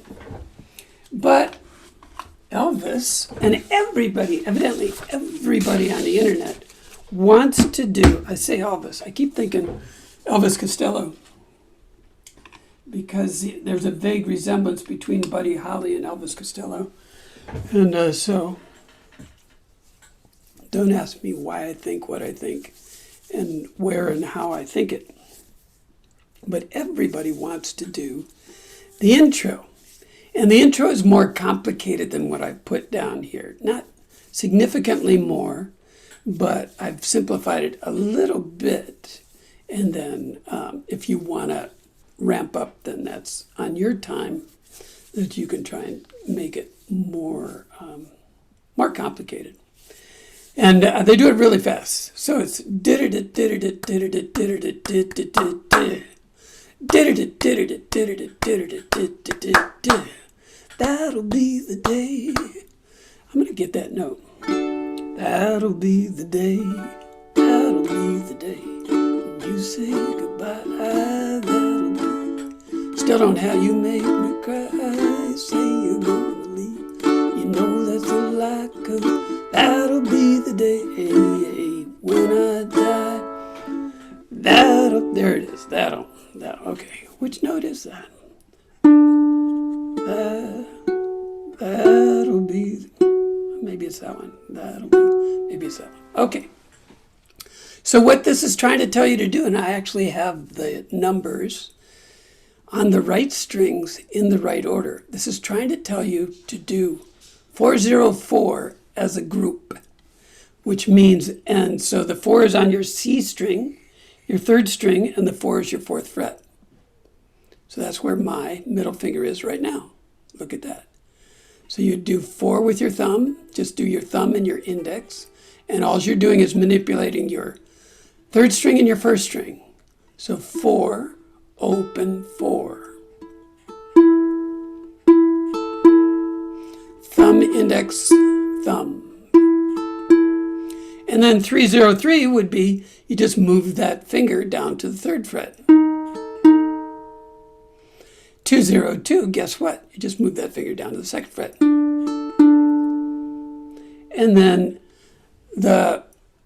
But Elvis and everybody, evidently everybody on the internet, wants to do, I say Elvis, I keep thinking Elvis Costello, because there's a vague resemblance between Buddy Holly and Elvis Costello. And so, don't ask me why I think what I think and where and how I think it. But everybody wants to do the intro. And the intro is more complicated than what I've put down here. Not significantly more, but I've simplified it a little bit. And then if you want to ramp up, then that's on your time, that you can try and make it more complicated. And they do it really fast. So it's that'll be the day. I'm going to get that note. That'll be the day. That'll be the day. When you say goodbye. That'll be. Still don't have you make me cry. Say you're going to leave. You know that's a lie. 'Cause that'll be the day when I die. There it is. That'll. Okay. Which note is that? That'll be, maybe it's that one. Maybe it's that one. Okay. So what this is trying to tell you to do, and I actually have the numbers on the right strings in the right order. This is trying to tell you to do 404 as a group, which means, and so the 4 is on your C string, your 3rd string, and the 4 is your 4th fret. So that's where my middle finger is right now. Look at that. So you do 4 with your thumb, just do your thumb and your index, and all you're doing is manipulating your 3rd string and your 1st string. So 4, open 4. Thumb, index, thumb. And then 303 would be, you just move that finger down to the 3rd fret. 202, guess what? You just move that finger down to the 2nd fret. And then the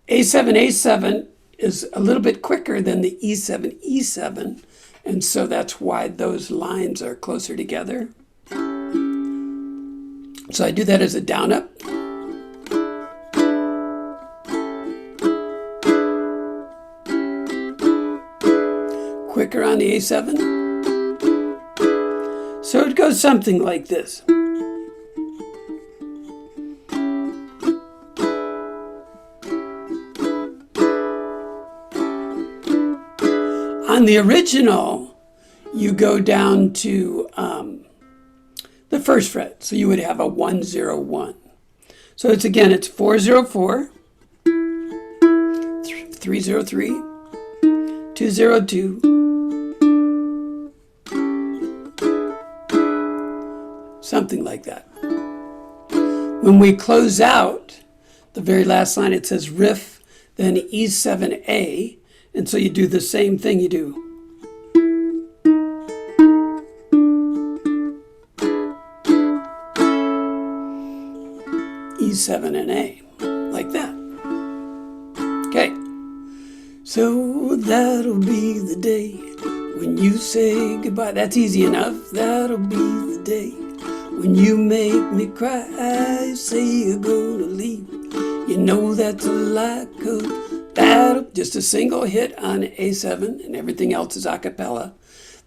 A7 is a little bit quicker than the E7, and so that's why those lines are closer together. So I do that as a down up. Quicker on the A7. So it goes something like this. On the original, you go down to the 1st fret. So you would have a 101. So it's 404, 303, 202, something like that. When we close out the very last line, it says riff, then E7A, and so you do the same thing. You do E7 and A, like that. Okay, so that'll be the day when you say goodbye. That's easy enough. That'll be the day when you make me cry. Say you're gonna leave. You know that's a lie, 'cause that'll, just a single hit on A7, and everything else is a cappella.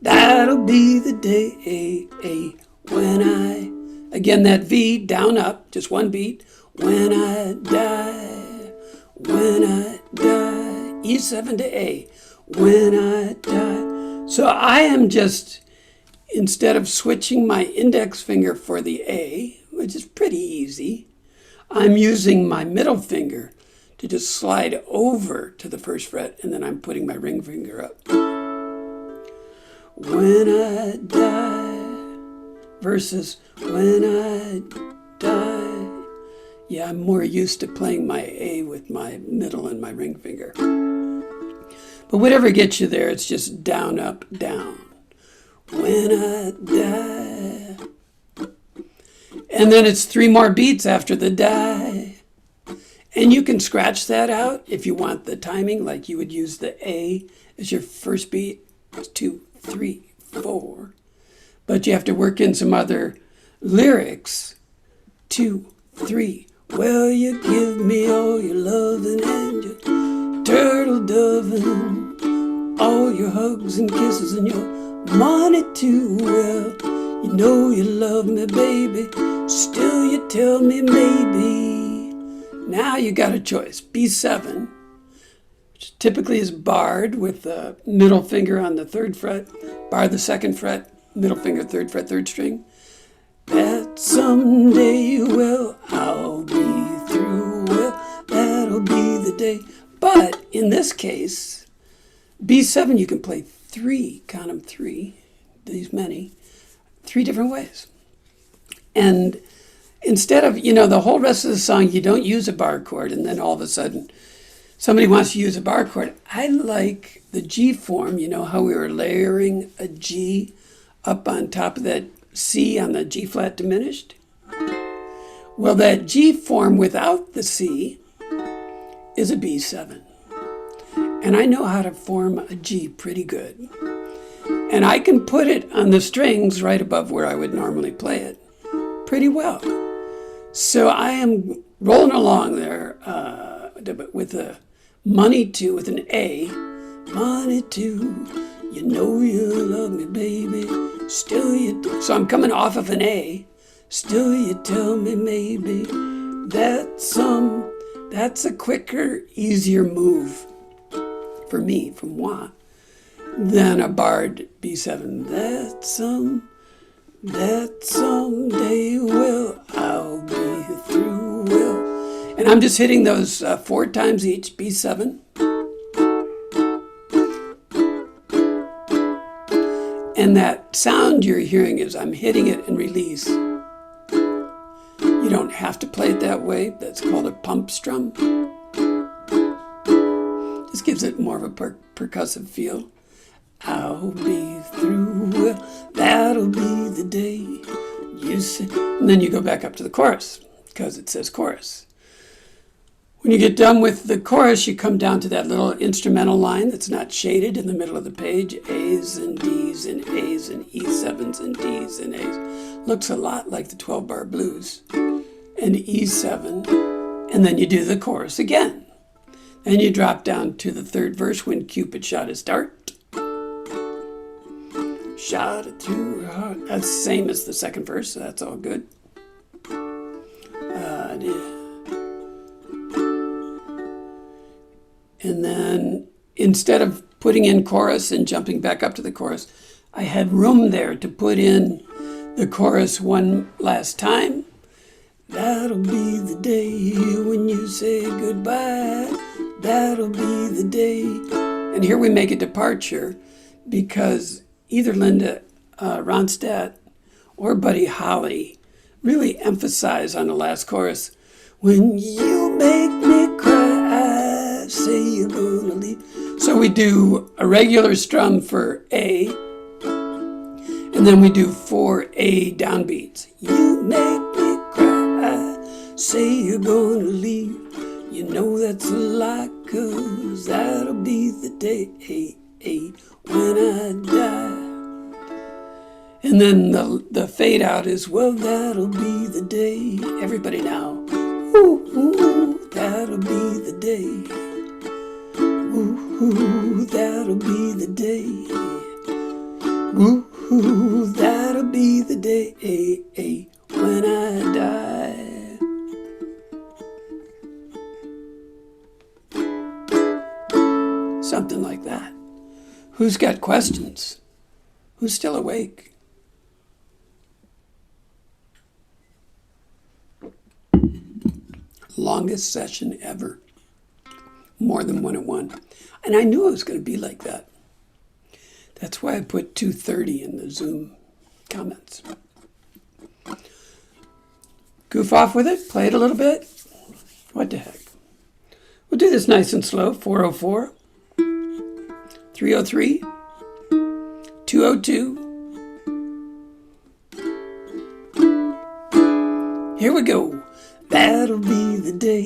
That'll be the day when I, again that V, down up, just one beat. When I die, E7 to A, when I die. So I am just, instead of switching my index finger for the A, which is pretty easy, I'm using my middle finger to just slide over to the 1st fret, and then I'm putting my ring finger up. When I die versus when I die. Yeah, I'm more used to playing my A with my middle and my ring finger. But whatever gets you there, it's just down, up, down. When I die. And then it's 3 more beats after the die. And you can scratch that out if you want the timing, like you would use the A as your first beat. 2, 3, 4. But you have to work in some other lyrics. 2, 3. Well, you give me all your loving and your turtle doving, all your hugs and kisses and your money too. Well, you know you love me, baby. Still, you tell me maybe. Now you got a choice. B7, which typically is barred with the middle finger on the 3rd fret, bar the 2nd fret, middle finger, 3rd fret, 3rd string. That someday, well, I'll be through. Well, that'll be the day. But in this case, B7, you can play 3, count them 3, these many, 3 different ways. And instead of, the whole rest of the song, you don't use a bar chord, and then all of a sudden somebody wants to use a bar chord. I like the G form, how we were layering a G up on top of that C on the G flat diminished. Well, that G form without the C is a B7. And I know how to form a G pretty good. And I can put it on the strings right above where I would normally play it pretty well. So I am rolling along there with a money 2 with an A. Money 2, you know you love me, baby. Still you do. So I'm coming off of an A. Still you tell me maybe. That's a quicker, easier move for me, for moi, than a barred B7. That someday, well, I'll be through, well. And I'm just hitting those 4 times each, B7. And that sound you're hearing is I'm hitting it and release. You don't have to play it that way. That's called a pump strum. Just gives it more of a percussive feel. I'll be through, well, that'll be the day. You say, and then you go back up to the chorus because it says chorus. When you get done with the chorus, you come down to that little instrumental line that's not shaded in the middle of the page. A's and D's and A's and E7s and D's and A's. Looks a lot like the 12-bar blues. And E7. And then you do the chorus again. And you drop down to the 3rd verse when Cupid shot his dart. Shot it through her heart. That's the same as the 2nd verse, so that's all good. And then instead of putting in chorus and jumping back up to the chorus, I had room there to put in the chorus one last time. That'll be the day when you say goodbye. That'll be the day. And here we make a departure because either Linda Ronstadt or Buddy Holly really emphasize on the last chorus, when you make me cry, I say you're gonna leave. So we do a regular strum for A, and then we do 4 A downbeats. You make me cry, I say you're gonna leave. You know that's a lie, 'cause that'll be the day when I die. And then the fade out is, well, that'll be the day. Everybody now. Ooh, ooh, that'll be the day. Ooh, ooh, that'll be the day. Ooh, ooh, that'll be the day when I die. Something like that. Who's got questions? Who's still awake? Longest session ever. More than 1 at 1. And I knew it was going to be like that. That's why I put 2:30 in the Zoom comments. Goof off with it, play it a little bit. What the heck? We'll do this nice and slow. 404, 303, 202. Here we go. That'll be the day.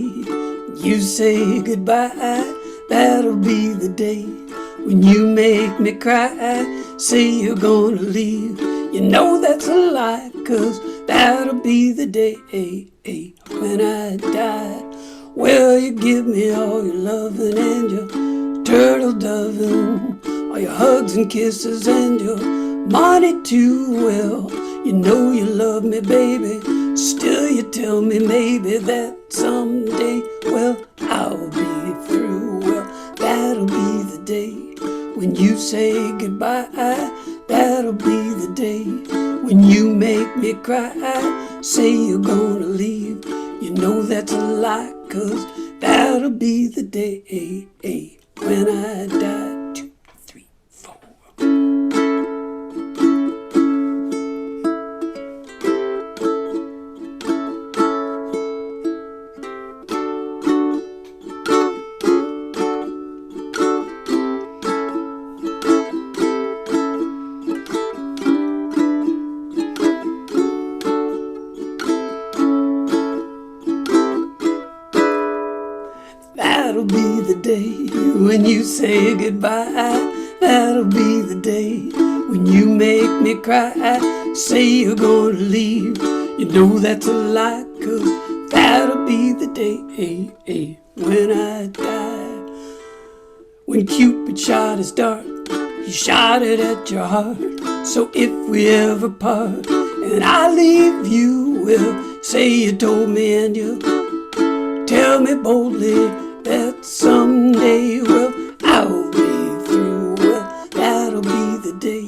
You say goodbye, that'll be the day when you make me cry, say you're gonna leave. You know that's a lie, 'cause that'll be the day when I die. Well, you give me all your loving and your turtle doving, all your hugs and kisses and your money too. Well, you know you love me, baby, still you tell me maybe that someday, well, I'll be through. Well, that'll be the day when you say goodbye. That'll be the day when you make me cry, say you're gonna leave. You know that's a lie, 'cause that'll be the day when I die. 2, 3, 4. That'll be the day when you say goodbye. That'll be the day when you make me cry, say you're gonna leave. You know that's a lie, 'cause that'll be the day when I die. When Cupid shot his dart, he shot it at your heart. So if we ever part and I leave you, well, say you told me and you tell me boldly that someday, well, I'll be through. Well, that'll be the day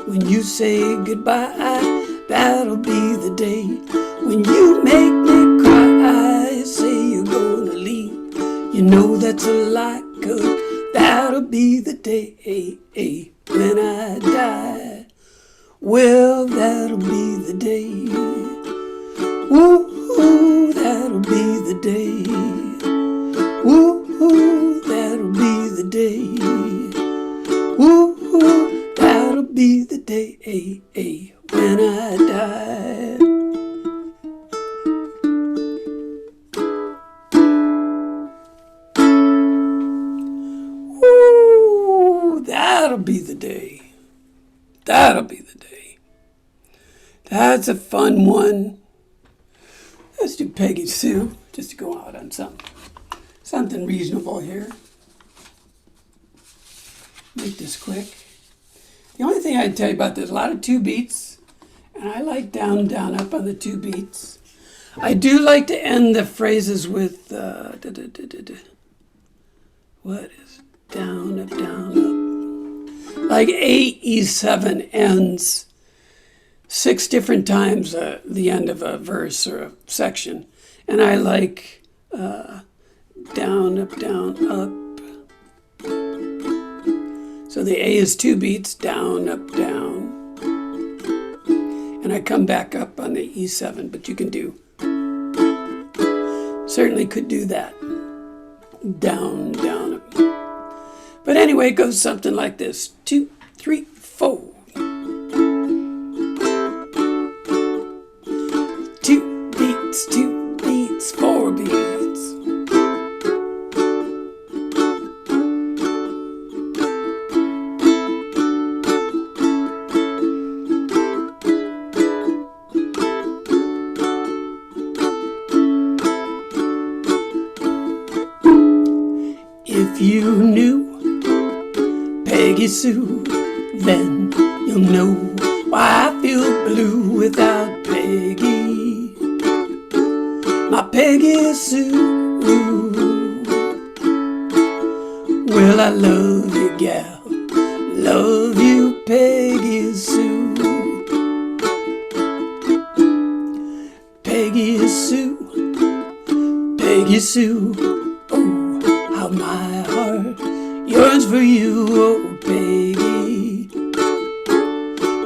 when you say goodbye. That'll be the day when you make me cry, say you're gonna leave. You know that's a lie, 'cause that'll be the day when I die. Well, that'll be the day. Ooh, that'll be the day. Ooh, that'll be the day. Ooh, that'll be the day when I die. Ooh, that'll be the day. That'll be the day. That's a fun one. Let's do Peggy Sue, just to go out on something reasonable here. Make this quick. The only thing I'd tell you about, there's a lot of 2 beats, and I like down, down, up on the 2 beats. I do like to end the phrases with, what is down, up, like A-E7 ends 6 different times the end of a verse or a section. And I like down, up, up. So the A is 2 beats, down, up, down. And I come back up on the E7, but you can certainly could do that. Down, down, up. But anyway, it goes something like this. 2, 3, 4. 2 beats, 2 beats, 4 beats. If you knew Peggy Sue, then you'll know why I feel blue without Peggy. My Peggy Sue. Well, I love you, gal. Love you, Peggy Sue. Peggy Sue. Peggy Sue. Oh, how my heart yearns for you, oh Peggy.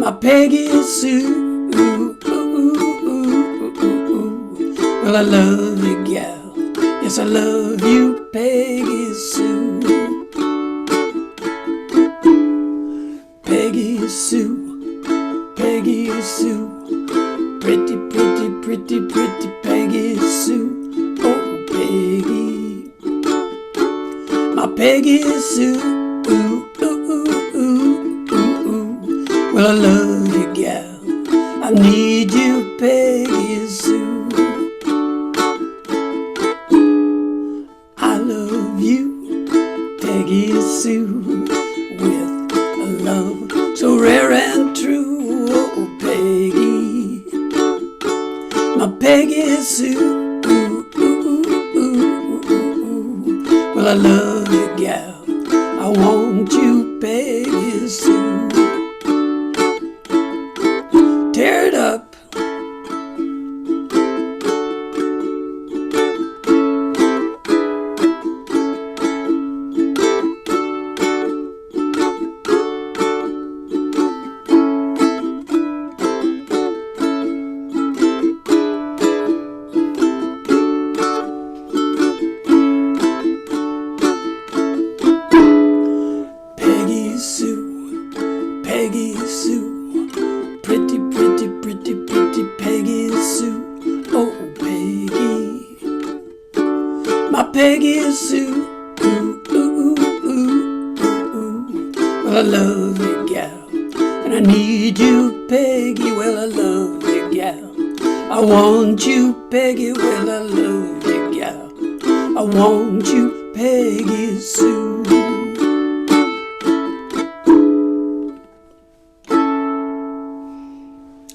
My Peggy Sue. Well, I love you, gal. Yes, I love you, Peggy Sue. Peggy Sue. Peggy Sue. Pretty, pretty, pretty, pretty Peggy Sue. Oh, Peggy. Peggy Sue. Ooh, ooh, ooh, ooh, ooh, ooh. Well, I love you, gal. I need you, Peggy Sue. I love you, Peggy Sue, with a love so rare and true. Oh, Peggy, my Peggy Sue. Ooh, ooh, ooh, ooh, ooh, ooh. Well, I love you, gal. I want you, Peggy Sue. Tear it up. Peggy Sue, Peggy Sue, pretty, pretty, pretty, pretty Peggy Sue. Oh, Peggy, my Peggy Sue. Ooh, ooh, ooh, ooh, ooh, ooh. Well, I love you, gal, and I need you, Peggy. Well, I love you, gal. I want you, Peggy. Well, I love you, gal. I want you, Peggy Sue.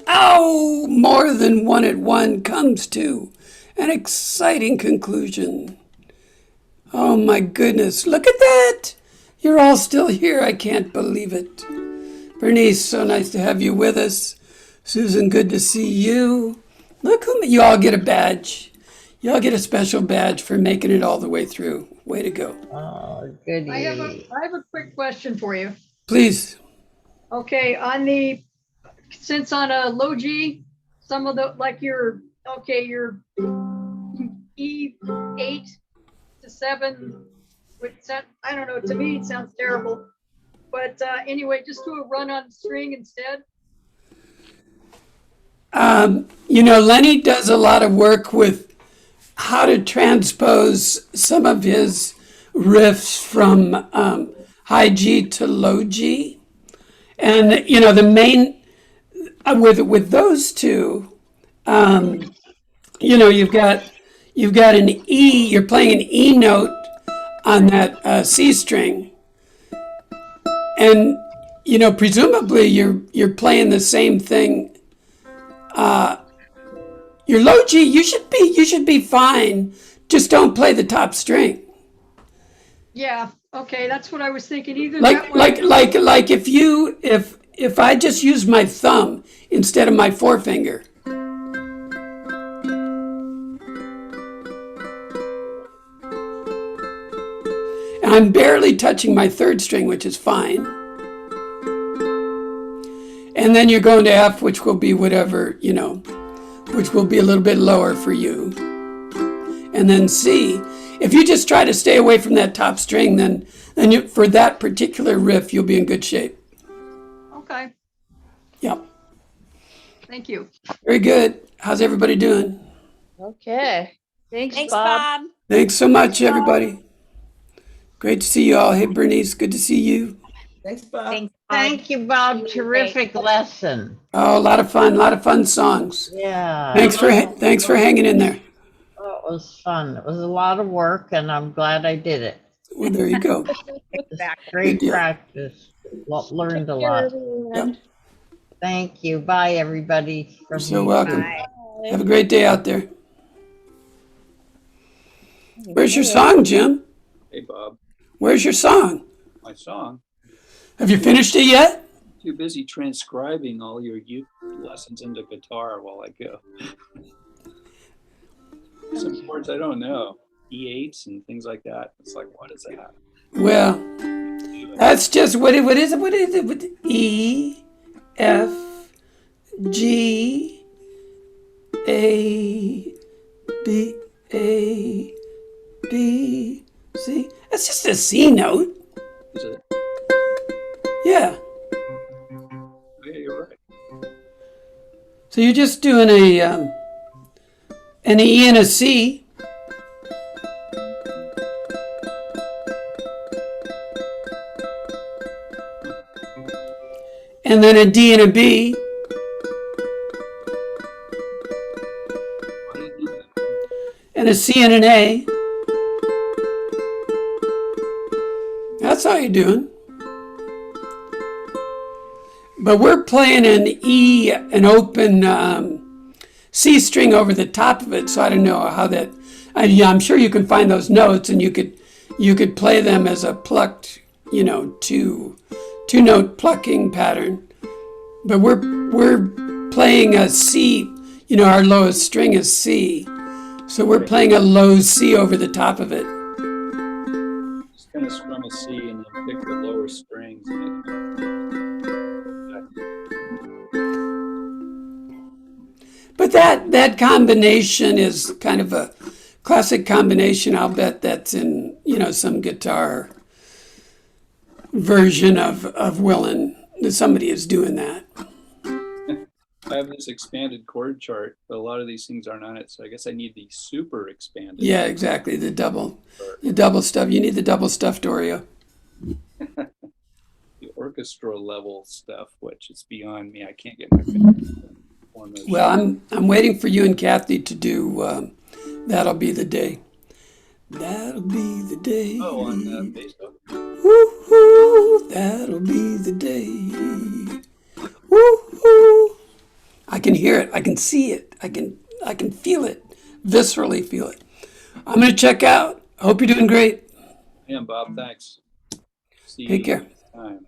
Oh, more than one at one comes to an exciting conclusion. Oh my goodness, look at that! You're all still here. I can't believe it. Bernice, so nice to have you with us. Susan, good to see you. Look who you all get a badge. You all get a special badge for making it all the way through. Way to go. Oh, goody. I have a quick question for you. Please. Okay, since on a low G, some of the, like your E8 to 7, which I don't know, to me it sounds terrible. But anyway, just do a run on string instead. Lenny does a lot of work with how to transpose some of his riffs from high G to low G. And, the main, with those two, you've got an E, you're playing an E note on that C string. And, presumably you're playing the same thing. Your low G, you should be fine. Just don't play the top string. Yeah, okay, that's what I was thinking. Either Like that way. like if I just use my thumb instead of my forefinger. And I'm barely touching my third string, which is fine. And then you're going to F, which will be whatever, which will be a little bit lower for you. And then C. If you just try to stay away from that top string, then for that particular riff, you'll be in good shape. Okay, Yep. thank you. Very good. How's everybody doing? Okay. Thanks, Thanks, Bob. Bob. Thanks so much, everybody. Great to see you all. Hey, Bernice, good to see you. Thanks, Bob. Thanks, Bob. Thank you, Bob. Terrific lesson. Oh, a lot of fun songs. Yeah. Thanks for hanging in there. Oh, it was fun. It was a lot of work, and I'm glad I did it. Well, there you go. Exactly. Great Good deal. practice. Learned a Take care, lot. everyone. Thank you. Bye, everybody. You're so welcome. Bye. Have a great day out there. Where's your song, Jim? Hey, Bob, Where's your song? my song. Have you finished it yet? Too busy transcribing all your uke lessons into guitar while I go. Some chords I don't know, E8s and things like that. It's like, what is that? Well, that's just what is it? What is it? E, F, G, A, B, A, B, C. That's just a C note. Is it? Yeah. Yeah, you're right. So you're just doing an E and a C. and then a D and a B, Why do you do that? and a C and an A. That's how you're doing. But we're playing an E, an open C string over the top of it, so I don't know how that. I'm sure you can find those notes, and you could play them as a plucked, two note plucking pattern. But we're playing a C. Our lowest string is C, so we're playing a low C over the top of it. Just kind of strum a C and then pick the lower strings. But that combination is kind of a classic combination. I'll bet that's in some guitar version of Willin. Somebody is doing that. I have this expanded chord chart, but a lot of these things aren't on it, so I guess I need the super expanded. Yeah, exactly. The double stuff. You need the double stuffed Oreo. The orchestral level stuff, which is beyond me. I can't get my fingers on those. Well, I'm waiting for you and Kathy to do. That'll be the day. That'll be the day. Oh, on Facebook. Woo-hoo, that'll be the day. Woo-hoo. I can hear it. I can see it. I can feel it. Viscerally feel it. I'm going to check out. I hope you're doing great. Yeah, Bob, thanks. See Take you care. next time.